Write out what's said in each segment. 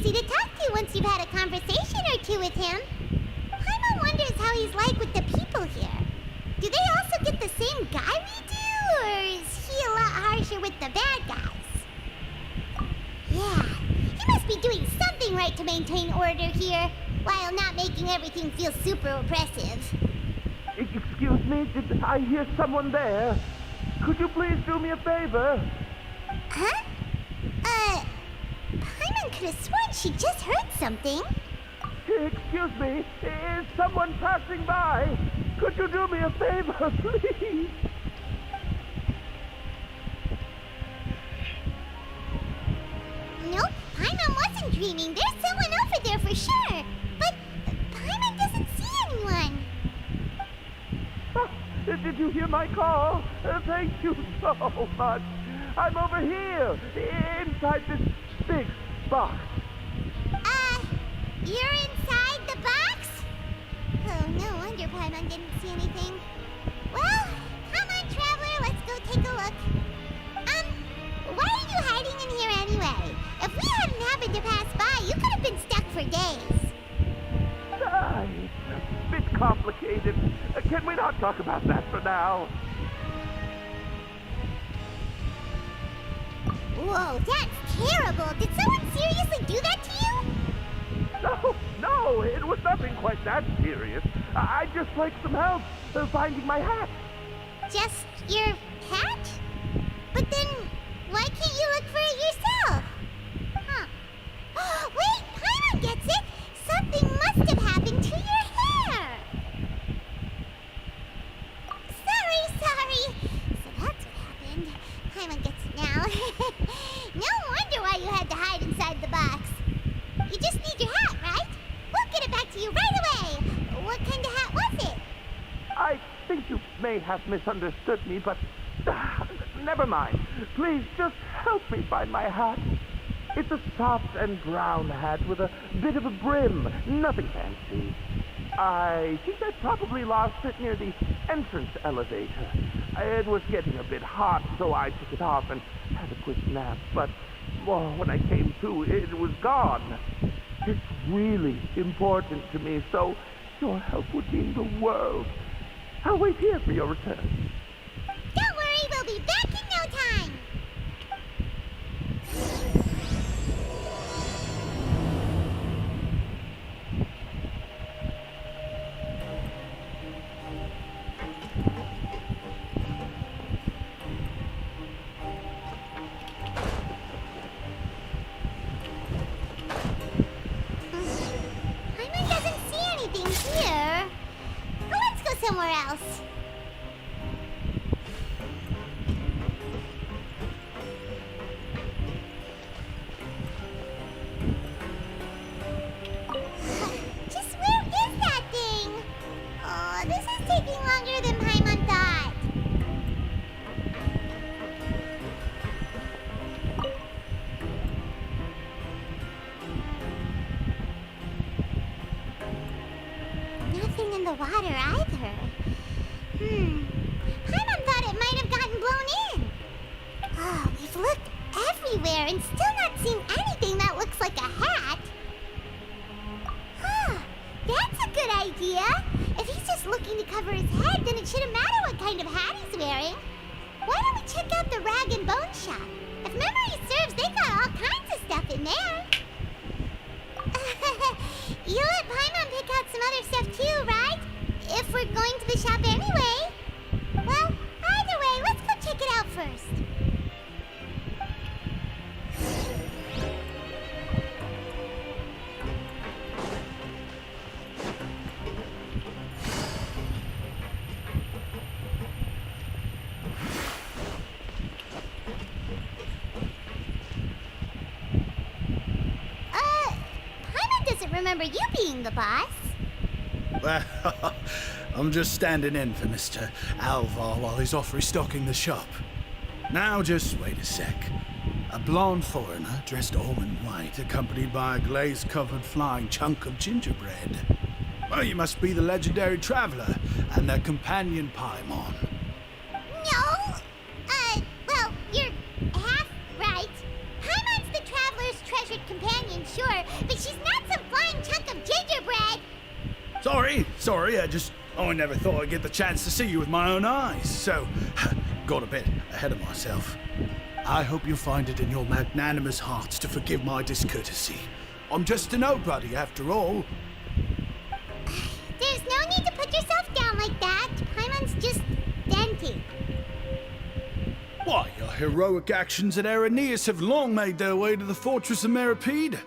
easy to talk to once you've had a conversation or two with him. Paimon wonders how he's like with the people here. Do they also get the same guy we do, or is he a lot harsher with the bad guys? Yeah, he must be doing something right to maintain order here, while not making everything feel super oppressive. Excuse me, did I hear someone there? Could you please do me a favor? Huh? Paimon could have sworn she just heard something. Excuse me, is someone passing by? Could you do me a favor, please? Nope, Paimon wasn't dreaming. There's someone over there for sure. But Paimon doesn't see anyone. Did you hear my call? Thank you so much. I'm over here, inside this big box. You're inside the box? Oh, no wonder Paimon didn't see anything. Well, come on, Traveler, let's go take a look. Why are you hiding in here anyway? If we hadn't happened to pass by, you could have been stuck for days. It's a bit complicated. Can we not talk about that for now? Whoa, that's terrible. Did someone seriously do that to you? No, it was nothing quite that serious. I'd just like some help finding my hat. Just your hat? But then, why can't you look for it yourself? Huh. Wait, Paimon gets it! Something must have happened to your hair! Sorry. So that's what happened. Paimon gets it now. No wonder why you had to hide inside the box. You just need your hat, right? We'll get it back to you right away. What kind of hat was it? I think you may have misunderstood me, but never mind. Please just help me find my hat. It's a soft and brown hat with a bit of a brim. Nothing fancy. I think I probably lost it near the entrance elevator. It was getting a bit hot, so I took it off and had a quick nap. But when I came to, it was gone. It's really important to me, so your help would mean the world. I'll wait here for your return. Don't worry, we'll be back in no time. Paimon doesn't see anything here. Well, let's go somewhere else. Just where is that thing? Oh, this is taking longer than Paimon thought. Nothing in the water either. Paimon thought it might have gotten blown in. Oh, we've looked everywhere and still not seen anything that looks like a hat. Huh, that's a good idea. If he's just looking to cover his head, then it shouldn't matter what kind of hat he's wearing. Why don't we check out the rag and bone shop? If memory serves, they got all kinds of stuff in there. You let Paimon pick out some other stuff too, right? If we're going to the shop anyway. Well, either way, let's go check it out first. Paimon doesn't remember you being the boss. Well, I'm just standing in for Mr. Alvar while he's off restocking the shop. Now, just wait a sec. A blonde foreigner, dressed all in white, accompanied by a glaze-covered flying chunk of gingerbread. Well, you must be the legendary traveler and their companion Paimon. No! Well, you're half right. Paimon's the traveler's treasured companion, sure, sorry, I never thought I'd get the chance to see you with my own eyes, so got a bit ahead of myself. I hope you find it in your magnanimous hearts to forgive my discourtesy. I'm just a nobody, after all. There's no need to put yourself down like that. Paimon's just dainty. Why, your heroic actions at Araneus have long made their way to the fortress of Meripede.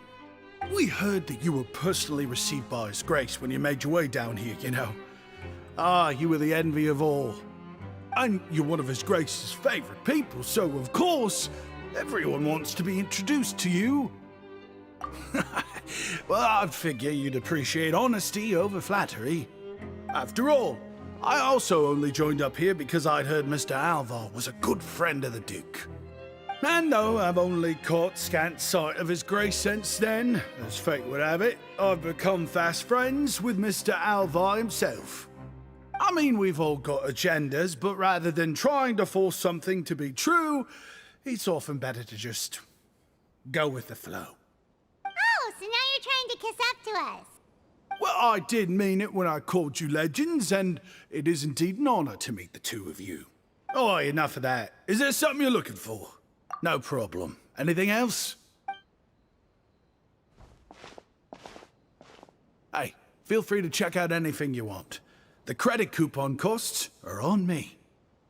We heard that you were personally received by His Grace when you made your way down here, you know. Ah, you were the envy of all. And you're one of His Grace's favorite people, so of course, everyone wants to be introduced to you. Well, I'd figure you'd appreciate honesty over flattery. After all, I also only joined up here because I'd heard Mr. Alvar was a good friend of the Duke. And though I've only caught scant sight of His Grace since then, as fate would have it, I've become fast friends with Mr. Alvar himself. I mean, we've all got agendas, but rather than trying to force something to be true, it's often better to just go with the flow. Oh, so now you're trying to kiss up to us. Well, I did mean it when I called you legends, and it is indeed an honor to meet the two of you. Oh, enough of that. Is there something you're looking for? No problem. Anything else? Hey, feel free to check out anything you want. The credit coupon costs are on me.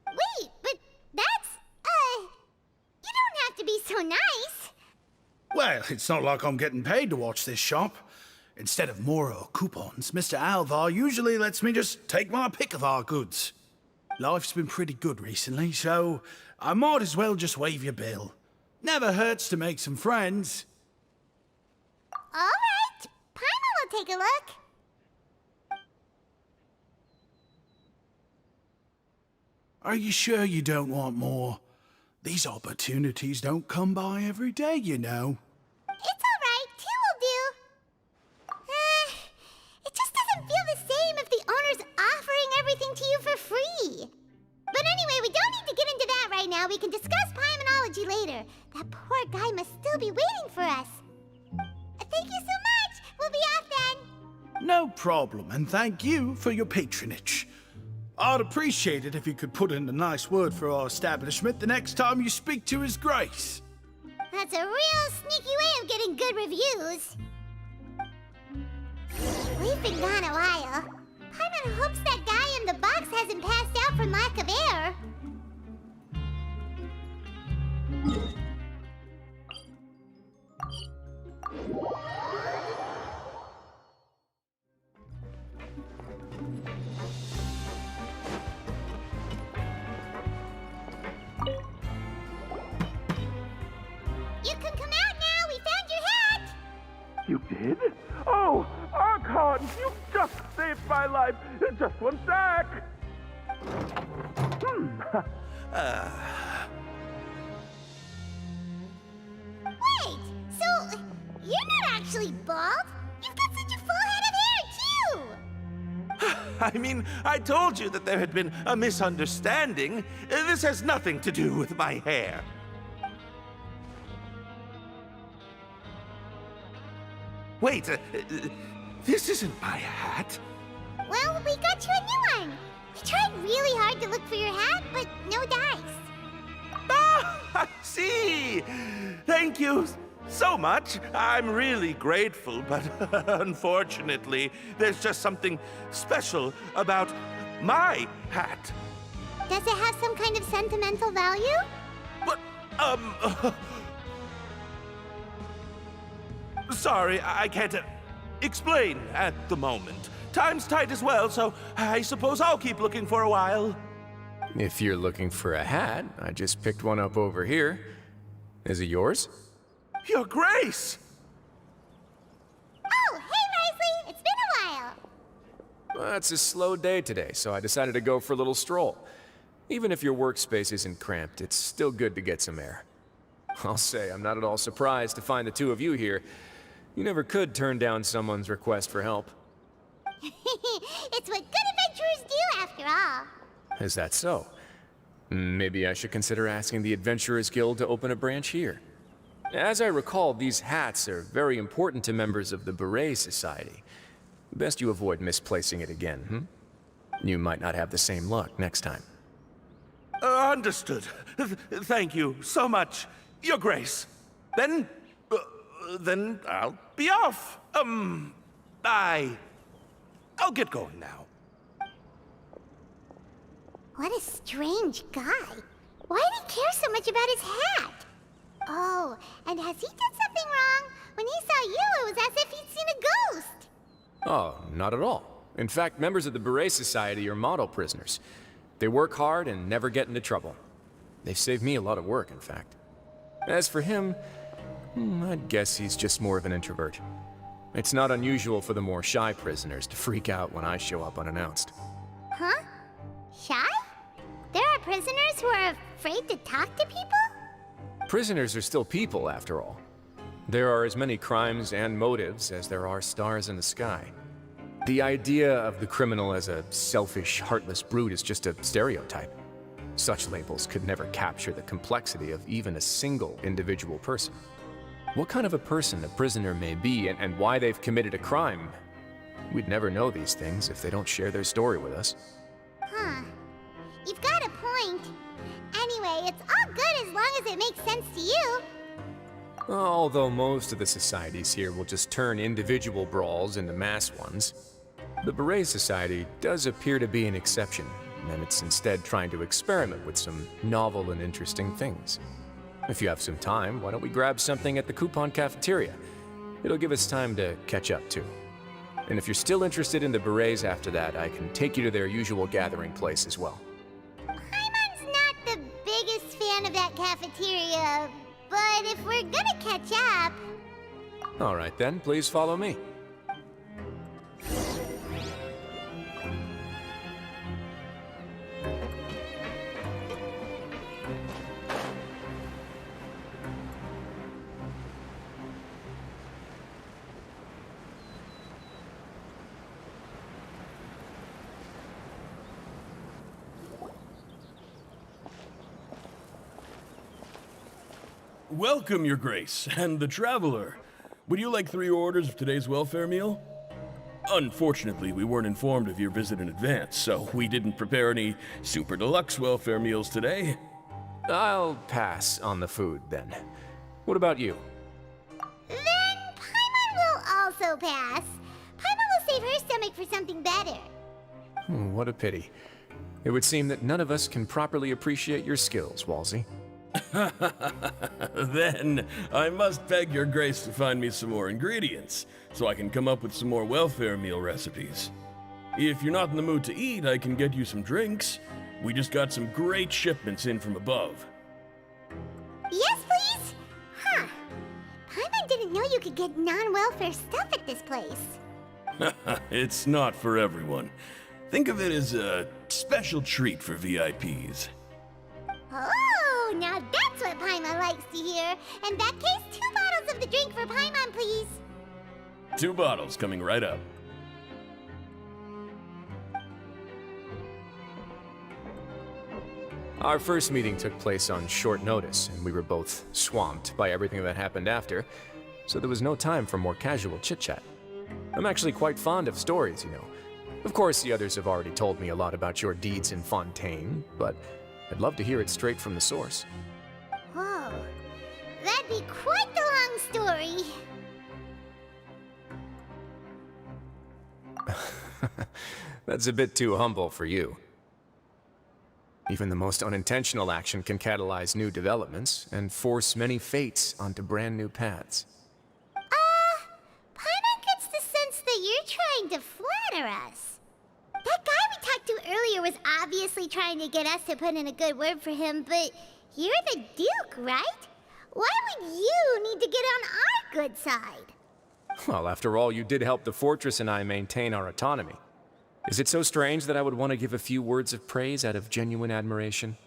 Wait, but that's, you don't have to be so nice. Well, it's not like I'm getting paid to watch this shop. Instead of more coupons, Mr. Alvar usually lets me just take my pick of our goods. Life's been pretty good recently, so I might as well just waive your bill. Never hurts to make some friends. All right, Paimon will take a look. Are you sure you don't want more? These opportunities don't come by every day, you know. It's all right, two will do. It just doesn't feel the same if the owner's offering everything to you for free. But anyway, we don't need to get into that right now. We can discuss Paimonology later. That poor guy must still be waiting for us. Thank you so much. We'll be off then. No problem, and thank you for your patronage. I'd appreciate it if you could put in a nice word for our establishment the next time you speak to His Grace. That's a real sneaky way of getting good reviews. We've been gone a while. Paimon hopes that guy in the box hasn't passed out from lack of air. You can come out now. We found your hat. You did? Oh, Archon, you just saved my life. Just one sec. Wait, so you're not actually bald? You've got such a full head of hair, too! I mean, I told you that there had been a misunderstanding. This has nothing to do with my hair. Wait, this isn't my hat. Well, we got you a new one. We tried really hard to look for your hat, but no dice. Ah, I see. Thank you so much. I'm really grateful, but unfortunately, there's just something special about my hat. Does it have some kind of sentimental value? But, sorry, I can't explain at the moment. Time's tight as well, so I suppose I'll keep looking for a while. If you're looking for a hat, I just picked one up over here. Is it yours? Your Grace! Oh, hey, Wriothesley! It's been a while. Well, it's a slow day today, so I decided to go for a little stroll. Even if your workspace isn't cramped, it's still good to get some air. I'll say, I'm not at all surprised to find the two of you here. You never could turn down someone's request for help. It's what good adventurers do, after all. Is that so? Maybe I should consider asking the Adventurers Guild to open a branch here. As I recall, these hats are very important to members of the Beret Society. Best you avoid misplacing it again, You might not have the same luck next time. Understood. Thank you so much, Your Grace. Then I'll be off. I'll get going now. What a strange guy. Why did he care so much about his hat? Oh, and has he done something wrong? When he saw you, it was as if he'd seen a ghost. Oh, not at all. In fact, members of the Beret Society are model prisoners. They work hard and never get into trouble. They've saved me a lot of work, in fact. As for him, I'd guess he's just more of an introvert. It's not unusual for the more shy prisoners to freak out when I show up unannounced. Huh? Shy? There are prisoners who are afraid to talk to people? Prisoners are still people, after all. There are as many crimes and motives as there are stars in the sky. The idea of the criminal as a selfish, heartless brute is just a stereotype. Such labels could never capture the complexity of even a single individual person. What kind of a person a prisoner may be and why they've committed a crime, we'd never know these things if they don't share their story with us. Huh. You've got a point. Anyway, it's all good as long as it makes sense to you. Although most of the societies here will just turn individual brawls into mass ones, the Beret Society does appear to be an exception, and it's instead trying to experiment with some novel and interesting things. If you have some time, why don't we grab something at the Coupon Cafeteria? It'll give us time to catch up, too. And if you're still interested in the Berets after that, I can take you to their usual gathering place as well. Paimon's not the biggest fan of that cafeteria, but if we're gonna catch up... All right then, please follow me. Welcome, Your Grace, and the Traveler. Would you like 3 orders of today's welfare meal? Unfortunately, we weren't informed of your visit in advance, so we didn't prepare any super deluxe welfare meals today. I'll pass on the food, then. What about you? Then Paimon will also pass. Paimon will save her stomach for something better. What a pity. It would seem that none of us can properly appreciate your skills, Walsey. Then I must beg Your Grace to find me some more ingredients, so I can come up with some more welfare meal recipes. If you're not in the mood to eat, I can get you some drinks. We just got some great shipments in from above. Yes, please? Huh. Paimon didn't know you could get non-welfare stuff at this place. It's not for everyone. Think of it as a special treat for VIPs. Oh, now that's what Paimon likes to hear. In that case, 2 bottles of the drink for Paimon, please. 2 bottles coming right up. Our first meeting took place on short notice, and we were both swamped by everything that happened after, so there was no time for more casual chit-chat. I'm actually quite fond of stories, you know. Of course, the others have already told me a lot about your deeds in Fontaine, but I'd love to hear it straight from the source. Whoa. That'd be quite the long story. That's a bit too humble for you. Even the most unintentional action can catalyze new developments and force many fates onto brand new paths. Paimon gets the sense that you're trying to flatter us. That guy we talked to earlier was obviously trying to get us to put in a good word for him, but you're the Duke, right? Why would you need to get on our good side? Well, after all, you did help the fortress and I maintain our autonomy. Is it so strange that I would want to give a few words of praise out of genuine admiration?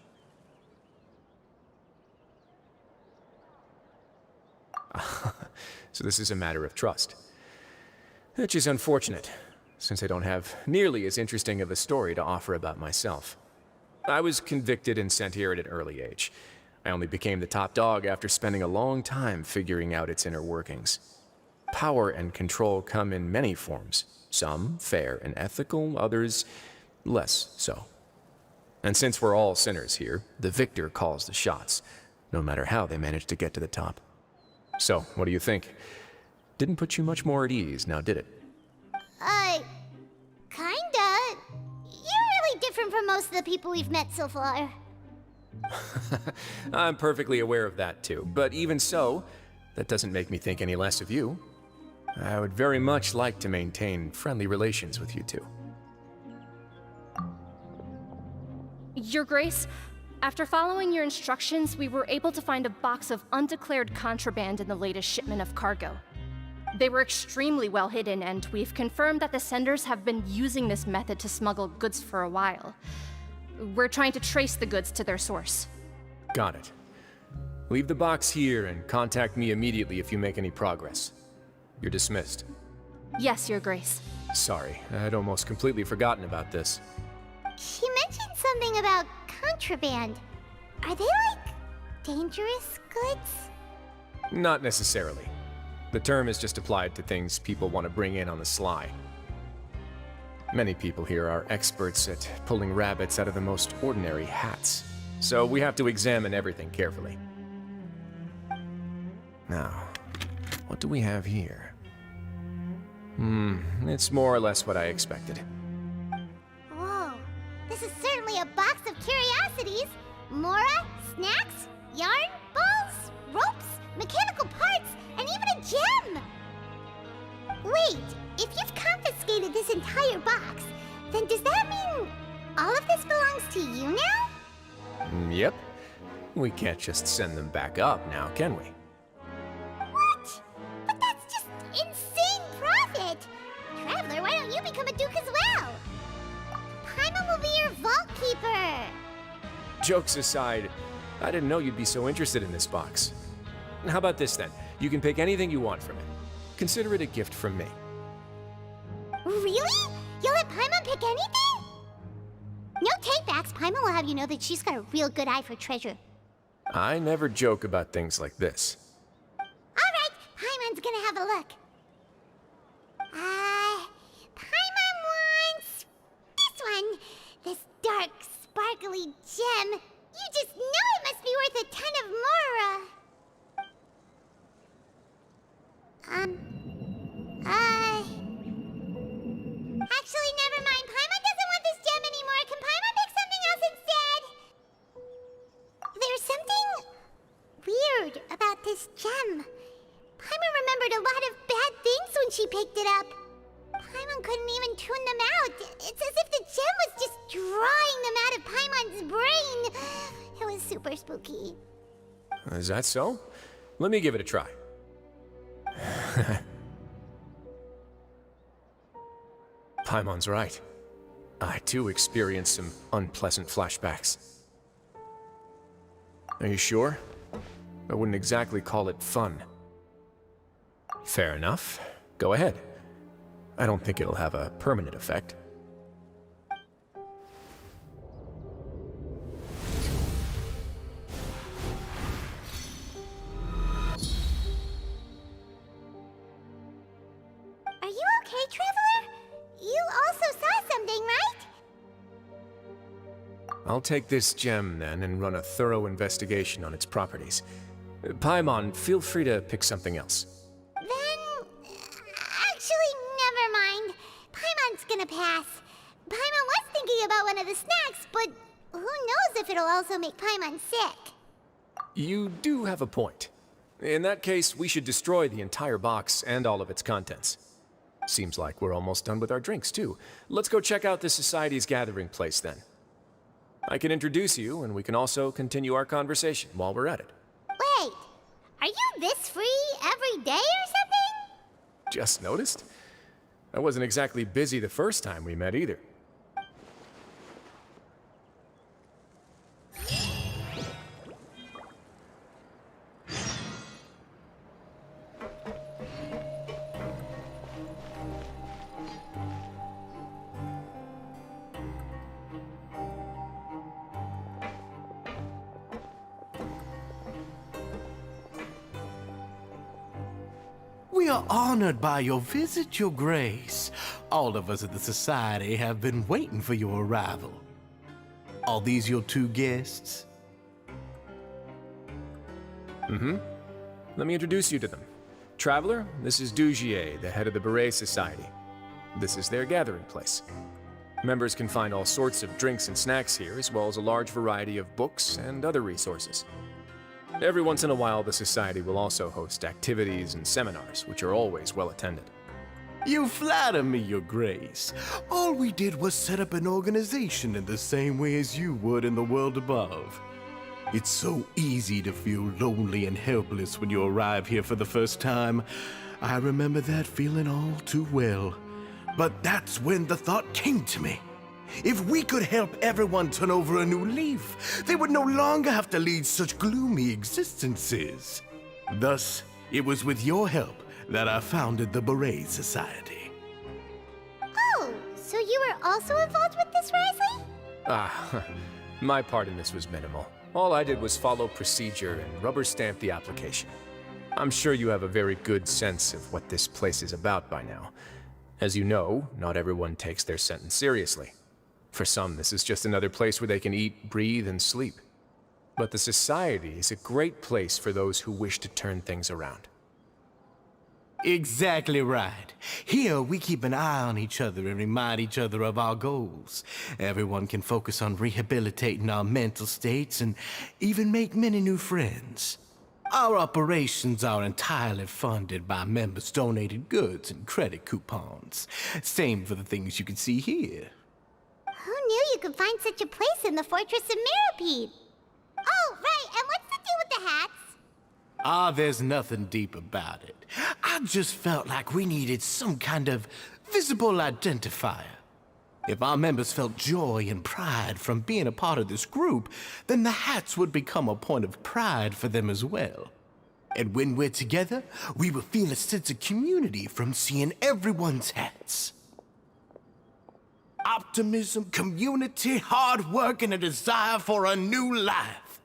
So this is a matter of trust. Which is unfortunate, since I don't have nearly as interesting of a story to offer about myself. I was convicted and sent here at an early age. I only became the top dog after spending a long time figuring out its inner workings. Power and control come in many forms, Some fair and ethical, others less so. And since we're all sinners here, the victor calls the shots, no matter how they manage to get to the top. So, what do you think? Didn't put you much more at ease, now did it? Kinda. You're really different from most of the people we've met so far. I'm perfectly aware of that too, but even so, that doesn't make me think any less of you. I would very much like to maintain friendly relations with you two. Your Grace, after following your instructions, we were able to find a box of undeclared contraband in the latest shipment of cargo. They were extremely well hidden, and we've confirmed that the senders have been using this method to smuggle goods for a while. We're trying to trace the goods to their source. Got it. Leave the box here and contact me immediately if you make any progress. You're dismissed. Yes, Your Grace. Sorry, I'd almost completely forgotten about this. She mentioned something about contraband. Are they like dangerous goods? Not necessarily. The term is just applied to things people want to bring in on the sly. Many people here are experts at pulling rabbits out of the most ordinary hats, so we have to examine everything carefully. Now, what do we have here? It's more or less what I expected. Whoa, this is certainly a box of curiosities. Mora, snacks, yarn, balls, ropes, mechanical parts, and even a gem! Wait, if you've confiscated this entire box, then does that mean all of this belongs to you now? Yep. We can't just send them back up now, can we? What? But that's just insane profit! Traveler, why don't you become a duke as well? Paimon will be your vault keeper! Jokes aside, I didn't know you'd be so interested in this box. How about this then? You can pick anything you want from it. Consider it a gift from me. Really? You'll let Paimon pick anything? No takebacks. Paimon will have you know that she's got a real good eye for treasure. I never joke about things like this. Alright, Paimon's gonna have a look. Paimon wants this one. This dark, sparkly gem. You just know it must be worth a ton of Mora. Actually, never mind. Paimon doesn't want this gem anymore. Can Paimon pick something else instead? There's something weird about this gem. Paimon remembered a lot of bad things when she picked it up. Paimon couldn't even tune them out. It's as if the gem was just drawing them out of Paimon's brain. It was super spooky. Is that so? Let me give it a try. Paimon's right. I too experienced some unpleasant flashbacks. Are you sure? I wouldn't exactly call it fun. Fair enough. Go ahead. I don't think it'll have a permanent effect. Are you okay, Traveler? You also saw something, right? I'll take this gem then and run a thorough investigation on its properties. Paimon, feel free to pick something else. Then... actually, never mind. Paimon's gonna pass. Paimon was thinking about one of the snacks, but who knows if it'll also make Paimon sick. You do have a point. In that case, we should destroy the entire box and all of its contents. Seems like we're almost done with our drinks, too. Let's go check out the Society's gathering place, then. I can introduce you, and we can also continue our conversation while we're at it. Wait, are you this free every day or something? Just noticed? I wasn't exactly busy the first time we met, either. We are honored by your visit, Your Grace. All of us at the Society have been waiting for your arrival. Are these your two guests? Let me introduce you to them. Traveler, this is Dugier, the head of the Beret Society. This is their gathering place. Members can find all sorts of drinks and snacks here, as well as a large variety of books and other resources. Every once in a while, the Society will also host activities and seminars, which are always well attended. You flatter me, Your Grace. All we did was set up an organization in the same way as you would in the world above. It's so easy to feel lonely and helpless when you arrive here for the first time. I remember that feeling all too well. But that's when the thought came to me. If we could help everyone turn over a new leaf, they would no longer have to lead such gloomy existences. Thus, it was with your help that I founded the Beret Society. Oh, so you were also involved with this, Wriothesley? My part in this was minimal. All I did was follow procedure and rubber stamp the application. I'm sure you have a very good sense of what this place is about by now. As you know, not everyone takes their sentence seriously. For some, this is just another place where they can eat, breathe, and sleep. But the Society is a great place for those who wish to turn things around. Exactly right. Here, we keep an eye on each other and remind each other of our goals. Everyone can focus on rehabilitating our mental states and even make many new friends. Our operations are entirely funded by members' donated goods and credit coupons. Same for the things you can see here. Who knew you could find such a place in the Fortress of Mirapede? Oh, right, and what's the deal with the hats? There's nothing deep about it. I just felt like we needed some kind of visible identifier. If our members felt joy and pride from being a part of this group, then the hats would become a point of pride for them as well. And when we're together, we will feel a sense of community from seeing everyone's hats. Optimism, community, hard work, and a desire for a new life.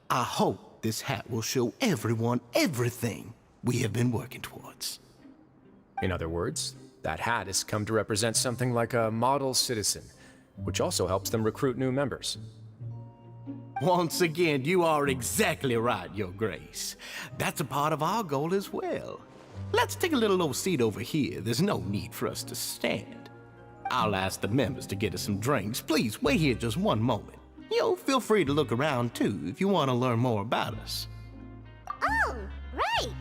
I hope this hat will show everyone everything we have been working towards. In other words, that hat has come to represent something like a model citizen, which also helps them recruit new members. Once again, you are exactly right, Your Grace. That's a part of our goal as well. Let's take a little old seat over here. There's no need for us to stand. I'll ask the members to get us some drinks. Please wait here just one moment. Feel free to look around too if you want to learn more about us. Oh, right.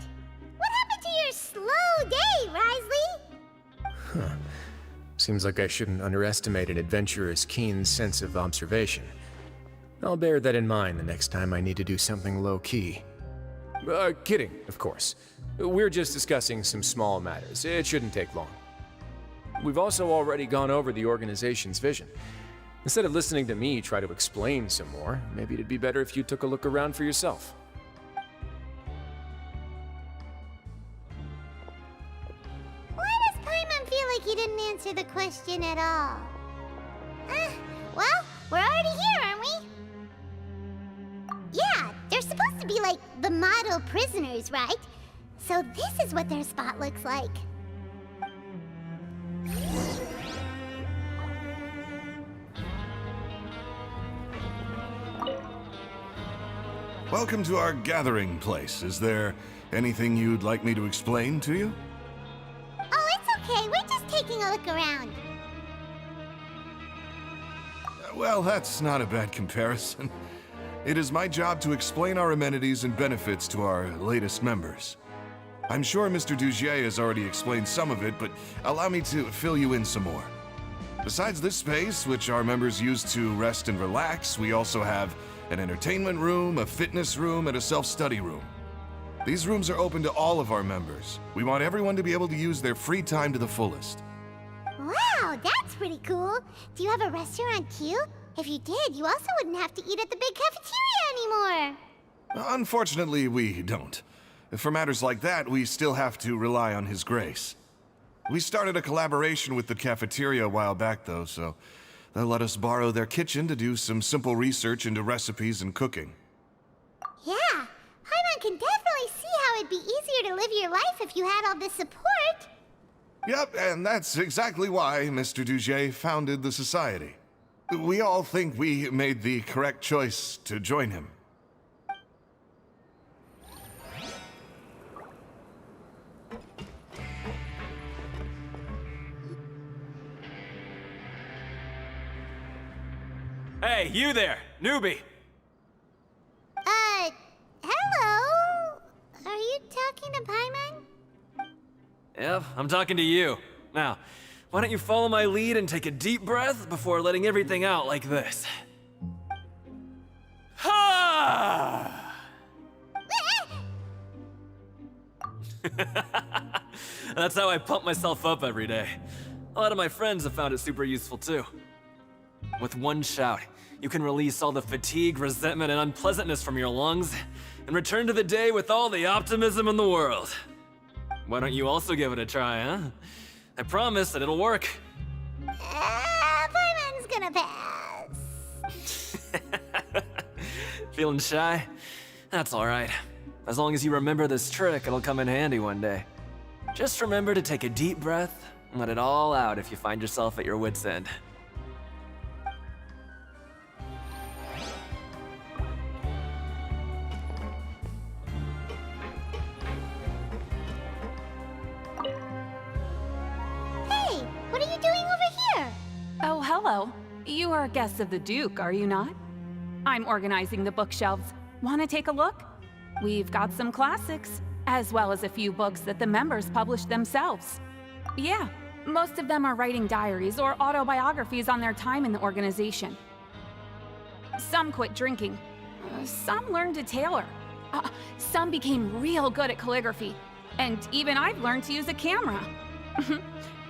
What happened to your slow day, Wriothesley? Seems like I shouldn't underestimate an adventurer's keen sense of observation. I'll bear that in mind the next time I need to do something low-key. Kidding, of course. We're just discussing some small matters. It shouldn't take long. We've also already gone over the organization's vision. Instead of listening to me try to explain some more, maybe it'd be better if you took a look around for yourself. Why does Paimon feel like he didn't answer the question at all? Well, we're already here, aren't we? Yeah, they're supposed to be like the model prisoners, right? So this is what their spot looks like. Welcome to our gathering place. Is there anything you'd like me to explain to you? Oh, it's okay. We're just taking a look around. Well, that's not a bad comparison. It is my job to explain our amenities and benefits to our latest members. I'm sure Mr. Dugier has already explained some of it, but allow me to fill you in some more. Besides this space, which our members use to rest and relax, we also have an entertainment room, a fitness room, and a self-study room. These rooms are open to all of our members. We want everyone to be able to use their free time to the fullest. Wow, that's pretty cool. Do you have a restaurant too? If you did, you also wouldn't have to eat at the big cafeteria anymore. Unfortunately, we don't. For matters like that, we still have to rely on His Grace. We started a collaboration with the cafeteria a while back, though, so they'll let us borrow their kitchen to do some simple research into recipes and cooking. Yeah, Paimon can definitely see how it'd be easier to live your life if you had all this support. Yep, and that's exactly why Mr. Dugier founded the Society. We all think we made the correct choice to join him. Hey, you there, newbie! Hello? Are you talking to Paimon? Yep, I'm talking to you. Now, why don't you follow my lead and take a deep breath before letting everything out like this? Ha! That's how I pump myself up every day. A lot of my friends have found it super useful too. With one shout, you can release all the fatigue, resentment, and unpleasantness from your lungs and return to the day with all the optimism in the world. Why don't you also give it a try, huh? I promise that it'll work. Paimon's gonna pass. Feeling shy? That's alright. As long as you remember this trick, it'll come in handy one day. Just remember to take a deep breath and let it all out if you find yourself at your wit's end. Oh, hello. You are guests of the Duke, are you not? I'm organizing the bookshelves. Want to take a look? We've got some classics, as well as a few books that the members published themselves. Yeah, most of them are writing diaries or autobiographies on their time in the organization. Some quit drinking. Some learned to tailor. Some became real good at calligraphy. And even I've learned to use a camera.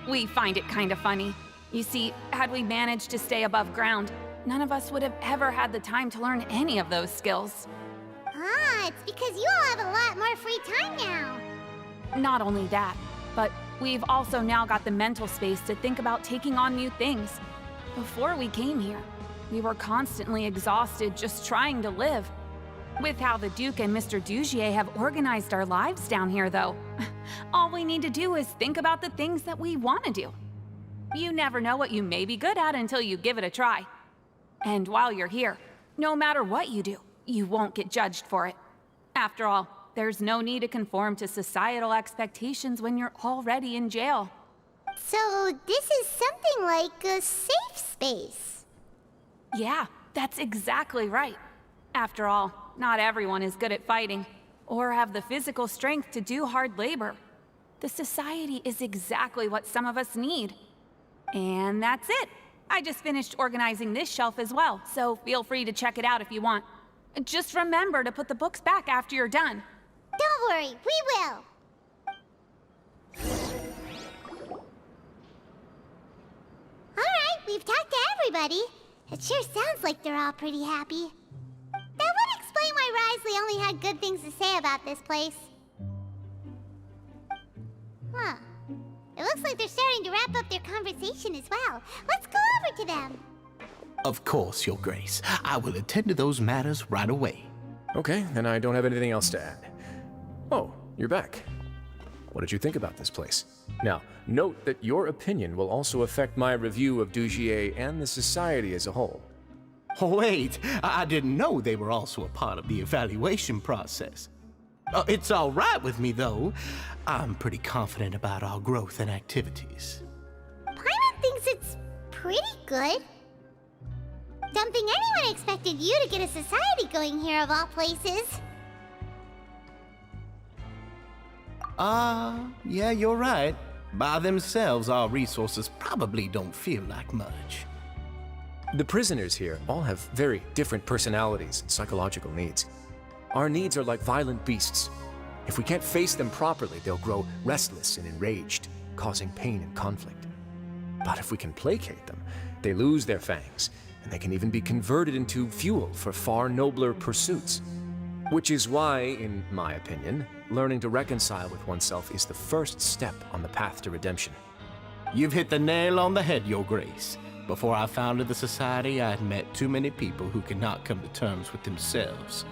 We find it kind of funny. You see, had we managed to stay above ground, none of us would have ever had the time to learn any of those skills. Ah, it's because you all have a lot more free time now. Not only that, but we've also now got the mental space to think about taking on new things. Before we came here, we were constantly exhausted just trying to live. With how the Duke and Mr. Dugier have organized our lives down here, though, all we need to do is think about the things that we want to do. You never know what you may be good at until you give it a try. And while you're here, no matter what you do, you won't get judged for it. After all, there's no need to conform to societal expectations when you're already in jail. So this is something like a safe space. Yeah, that's exactly right. After all, not everyone is good at fighting, or have the physical strength to do hard labor. The society is exactly what some of us need. And that's it. I just finished organizing this shelf as well, so feel free to check it out if you want. Just remember to put the books back after you're done. Don't worry, we will. Alright, we've talked to everybody. It sure sounds like they're all pretty happy. That would explain why Wriothesley only had good things to say about this place. Huh. It looks like they're starting to wrap up their conversation as well. Let's go over to them. Of course, Your Grace. I will attend to those matters right away. Okay, then I don't have anything else to add. Oh, you're back. What did you think about this place? Now, note that your opinion will also affect my review of Dugier and the Society as a whole. Oh, wait, I didn't know they were also a part of the evaluation process. It's all right with me, though. I'm pretty confident about our growth and activities. Paimon thinks it's pretty good. Don't think anyone expected you to get a society going here of all places. Yeah, you're right. By themselves, our resources probably don't feel like much. The prisoners here all have very different personalities and psychological needs. Our needs are like violent beasts. If we can't face them properly, they'll grow restless and enraged, causing pain and conflict. But if we can placate them, they lose their fangs, and they can even be converted into fuel for far nobler pursuits. Which is why, in my opinion, learning to reconcile with oneself is the first step on the path to redemption. You've hit the nail on the head, Your Grace. Before I founded the Society, I had met too many people who could not come to terms with themselves.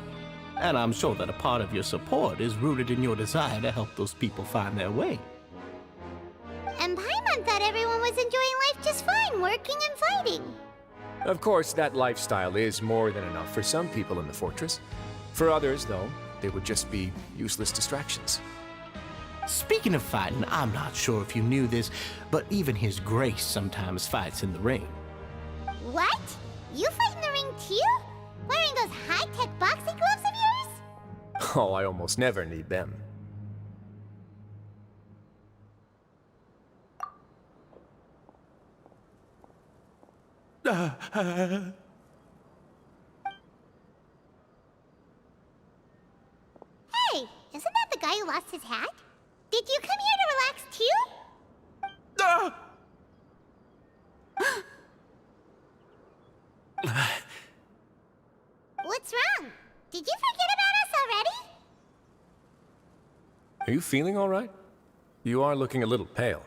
And I'm sure that a part of your support is rooted in your desire to help those people find their way. And Paimon thought everyone was enjoying life just fine, working and fighting. Of course, that lifestyle is more than enough for some people in the fortress. For others, though, they would just be useless distractions. Speaking of fighting, I'm not sure if you knew this, but even His Grace sometimes fights in the ring. What? You fight in the ring too? Wearing those high-tech boxing gloves of yours? Oh, I almost never need them. Hey, isn't that the guy who lost his hat? Did you come here to relax too? What's wrong? Did you forget about us already? Are you feeling all right? You are looking a little pale.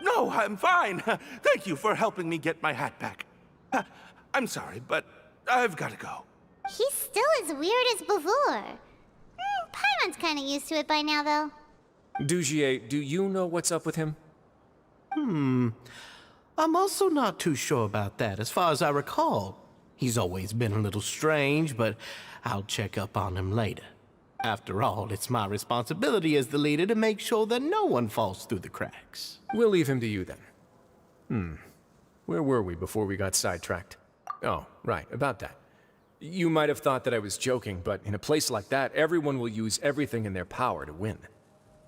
No, I'm fine. Thank you for helping me get my hat back. I'm sorry, but I've got to go. He's still as weird as before. Paimon's kind of used to it by now, though. Dugier, do you know what's up with him? I'm also not too sure about that. As far as I recall, he's always been a little strange, but I'll check up on him later. After all, it's my responsibility as the leader to make sure that no one falls through the cracks. We'll leave him to you then. Where were we before we got sidetracked? Oh, right, about that. You might have thought that I was joking, but in a place like that, everyone will use everything in their power to win.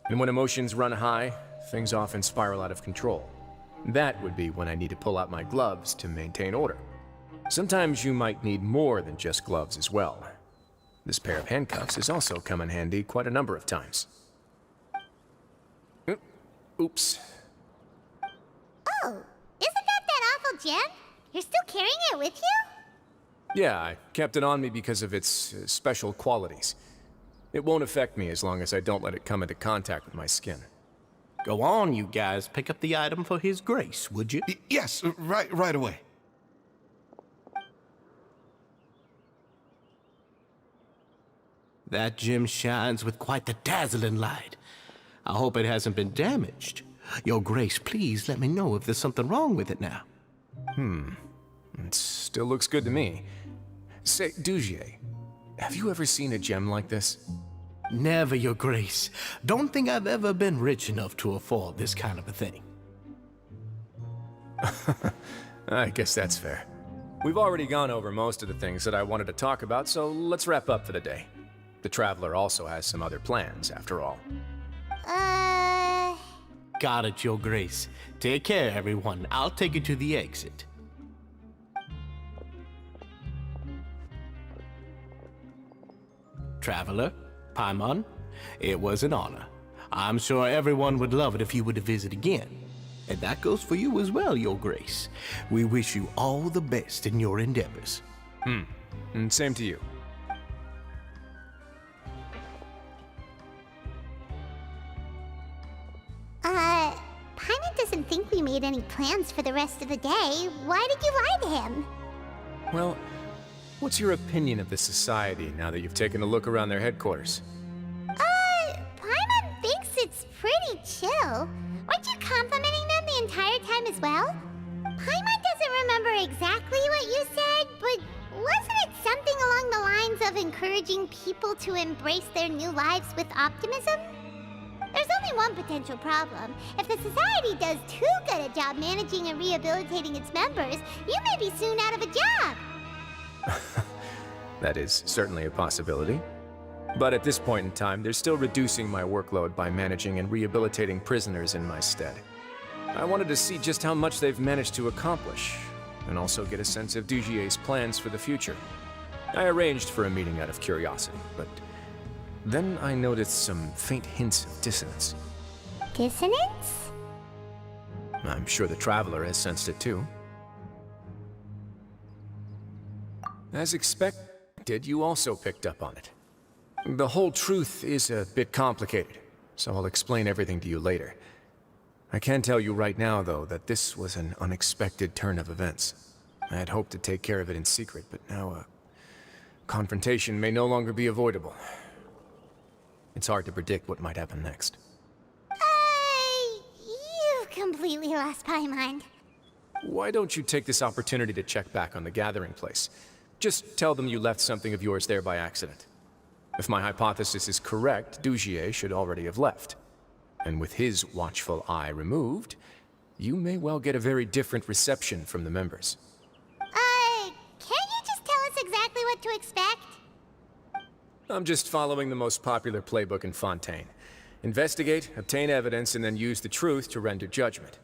And when emotions run high, things often spiral out of control. That would be when I need to pull out my gloves to maintain order. Sometimes you might need more than just gloves as well. This pair of handcuffs has also come in handy quite a number of times. Oops. Oh, isn't that awful gem? You're still carrying it with you? Yeah, I kept it on me because of its special qualities. It won't affect me as long as I don't let it come into contact with my skin. Go on, you guys. Pick up the item for His Grace, would you? Yes, right away. That gem shines with quite the dazzling light. I hope it hasn't been damaged. Your Grace, please let me know if there's something wrong with it now. It still looks good to me. Say, Dugier, have you ever seen a gem like this? Never, Your Grace. Don't think I've ever been rich enough to afford this kind of a thing. I guess that's fair. We've already gone over most of the things that I wanted to talk about, so let's wrap up for the day. The Traveler also has some other plans, after all. Got it, Your Grace. Take care, everyone. I'll take you to the exit. Traveler, Paimon, it was an honor. I'm sure everyone would love it if you were to visit again. And that goes for you as well, Your Grace. We wish you all the best in your endeavors. And same to you. Paimon doesn't think we made any plans for the rest of the day. Why did you lie to him? Well, what's your opinion of the society now that you've taken a look around their headquarters? Paimon thinks it's pretty chill. Weren't you complimenting them the entire time as well? Paimon doesn't remember exactly what you said, but wasn't it something along the lines of encouraging people to embrace their new lives with optimism? There's only one potential problem. If the society does too good a job managing and rehabilitating its members, you may be soon out of a job. That is certainly a possibility. But at this point in time, they're still reducing my workload by managing and rehabilitating prisoners in my stead. I wanted to see just how much they've managed to accomplish, and also get a sense of Dugier's plans for the future. I arranged for a meeting out of curiosity, but then I noticed some faint hints of dissonance. Dissonance? I'm sure the Traveler has sensed it too. As expected, you also picked up on it. The whole truth is a bit complicated, so I'll explain everything to you later. I can tell you right now, though, that this was an unexpected turn of events. I had hoped to take care of it in secret, but now, Confrontation may no longer be avoidable. It's hard to predict what might happen next. You've completely lost my mind. Why don't you take this opportunity to check back on the gathering place? Just tell them you left something of yours there by accident. If my hypothesis is correct, Dugier should already have left. And with his watchful eye removed, you may well get a very different reception from the members. Can't you just tell us exactly what to expect? I'm just following the most popular playbook in Fontaine. Investigate, obtain evidence, and then use the truth to render judgment.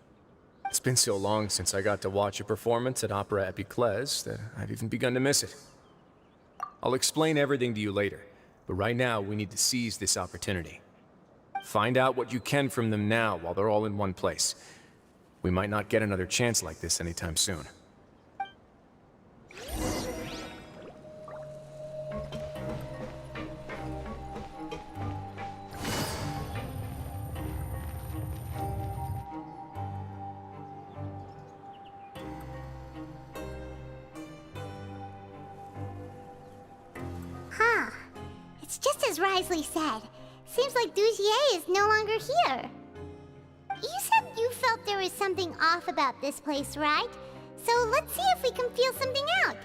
It's been so long since I got to watch a performance at Opera Epiclese that I've even begun to miss it. I'll explain everything to you later, but right now we need to seize this opportunity. Find out what you can from them now while they're all in one place. We might not get another chance like this anytime soon. Huh. It's just as Wriothesley said. Seems like Dugier is no longer here. You said you felt there was something off about this place, right? So let's see if we can feel something out.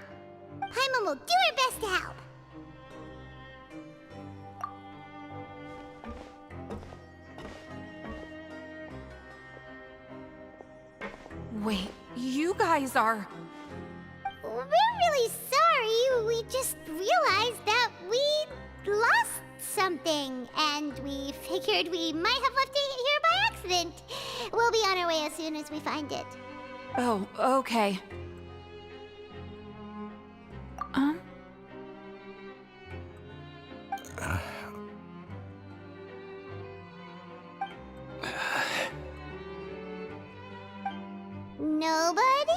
Paimon will do her best to help. Wait, you guys are... We're really sorry. We just realized that we lost something, and we figured we might have left it here by accident. We'll be on our way as soon as we find it. Oh, okay. Nobody?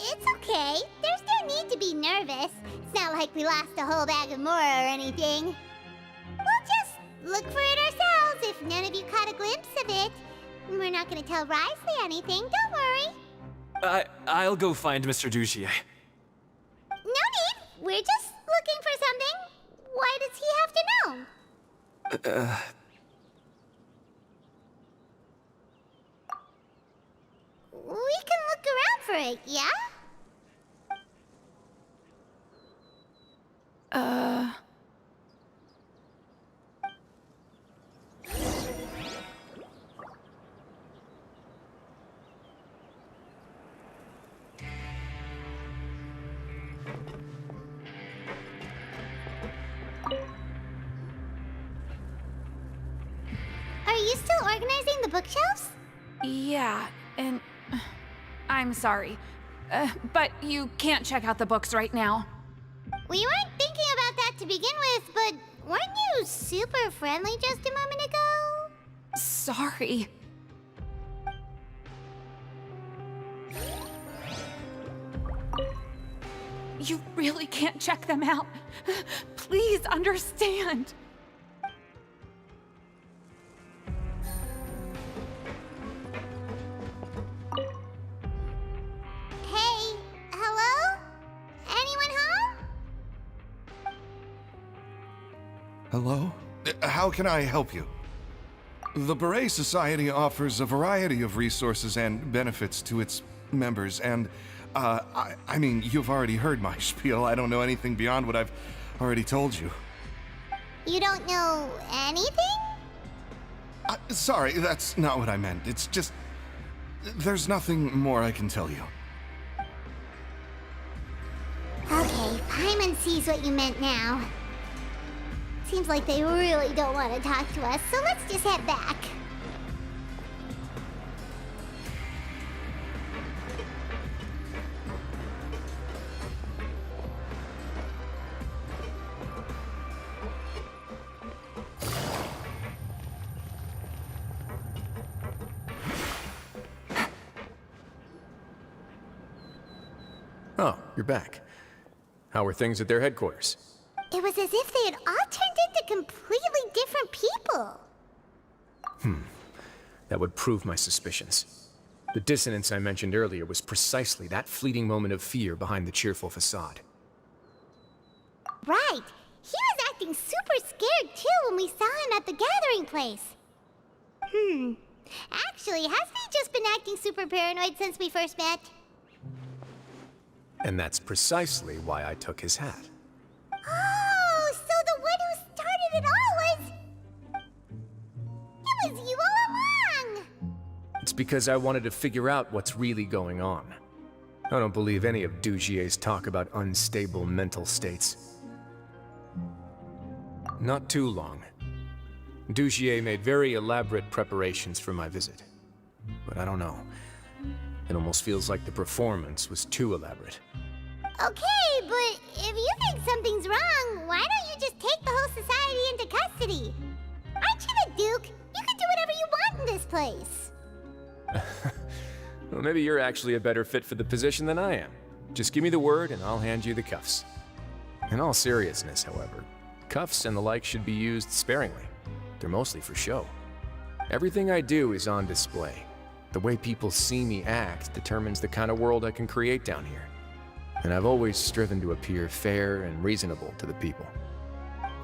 It's okay. There's no need to be nervous. It's not like we lost a whole bag of more or anything. We'll just look for it ourselves if none of you caught a glimpse of it. We're not gonna tell Wriothesley anything, don't worry. I'll go find Mr. Dugier. No need. We're just looking for something. Why does he have to know? We can look around for it, yeah? Are you still organizing the bookshelves? Yeah, and... I'm sorry. But you can't check out the books right now. We weren't thinking about that to begin with, but weren't you super friendly just a moment ago? Sorry. You really can't check them out. Please understand. Hey, hello? Anyone home? Hello? How can I help you? The Beret Society offers a variety of resources and benefits to its members, and, I mean, you've already heard my spiel. I don't know anything beyond what I've already told you. You don't know anything? Sorry, that's not what I meant. It's just... there's nothing more I can tell you. Okay, Paimon sees what you meant now. Seems like they really don't want to talk to us, so let's just head back. Oh, you're back. How were things at their headquarters? It was as if they had all turned into completely different people. That would prove my suspicions. The dissonance I mentioned earlier was precisely that fleeting moment of fear behind the cheerful facade. Right. He was acting super scared too when we saw him at the gathering place. Actually, hasn't he just been acting super paranoid since we first met? And that's precisely why I took his hat. Oh, so the one who started it all was... It was you all along! It's because I wanted to figure out what's really going on. I don't believe any of Dugier's talk about unstable mental states. Not too long. Dugier made very elaborate preparations for my visit. But I don't know. It almost feels like the performance was too elaborate. Okay, but if you think something's wrong, why don't you just take the whole society into custody? Aren't you the Duke? You can do whatever you want in this place. Well, maybe you're actually a better fit for the position than I am. Just give me the word and I'll hand you the cuffs. In all seriousness, however, cuffs and the like should be used sparingly. They're mostly for show. Everything I do is on display. The way people see me act determines the kind of world I can create down here. And I've always striven to appear fair and reasonable to the people.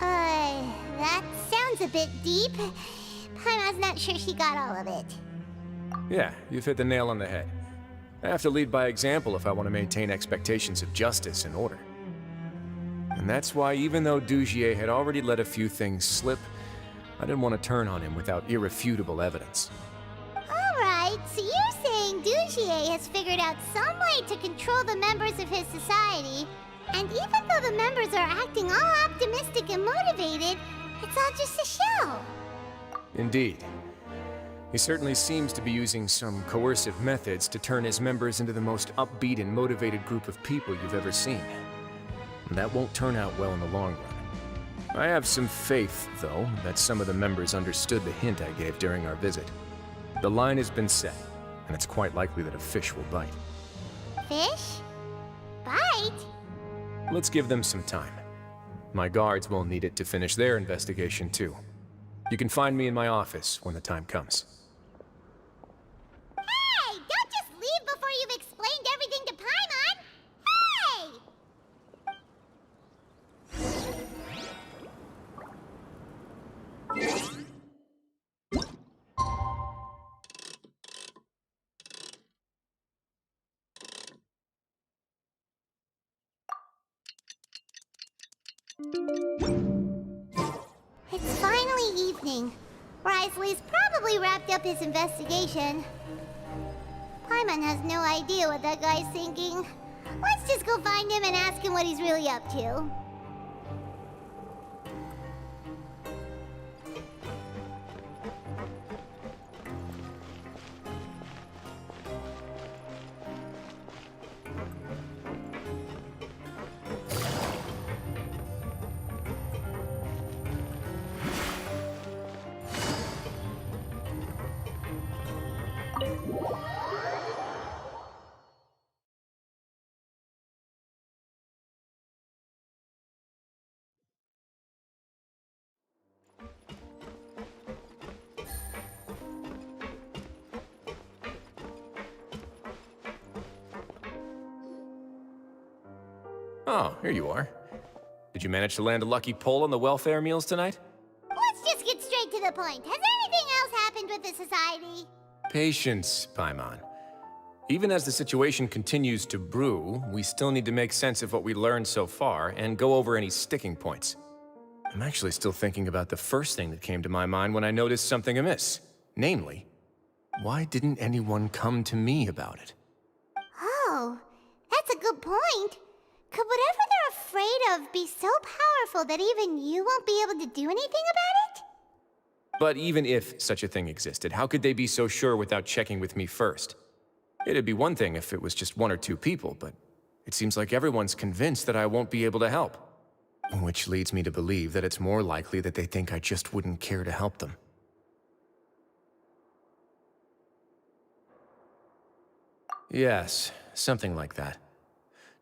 That sounds a bit deep. Paimon's not sure she got all of it. Yeah, you've hit the nail on the head. I have to lead by example if I want to maintain expectations of justice and order. And that's why, even though Dugier had already let a few things slip, I didn't want to turn on him without irrefutable evidence. Alright, so you're saying Dugier has figured out some way to control the members of his society, and even though the members are acting all optimistic and motivated, it's all just a show. Indeed. He certainly seems to be using some coercive methods to turn his members into the most upbeat and motivated group of people you've ever seen. And that won't turn out well in the long run. I have some faith, though, that some of the members understood the hint I gave during our visit. The line has been set, and it's quite likely that a fish will bite. Fish? Bite? Let's give them some time. My guards will need it to finish their investigation, too. You can find me in my office when the time comes. Hey! Don't just leave before you've explained everything to Paimon! Hey! It's finally evening. Wriothesley's probably wrapped up his investigation. Paimon has no idea what that guy's thinking. Let's just go find him and ask him what he's really up to. Oh, here you are. Did you manage to land a lucky pull on the welfare meals tonight? Let's just get straight to the point. Has anything else happened with the society? Patience, Paimon. Even as the situation continues to brew, we still need to make sense of what we learned so far and go over any sticking points. I'm actually still thinking about the first thing that came to my mind when I noticed something amiss. Namely, why didn't anyone come to me about it? Oh, that's a good point. Could whatever they're afraid of be so powerful that even you won't be able to do anything about it? But even if such a thing existed, how could they be so sure without checking with me first? It'd be one thing if it was just one or two people, but it seems like everyone's convinced that I won't be able to help. Which leads me to believe that it's more likely that they think I just wouldn't care to help them. Yes, something like that.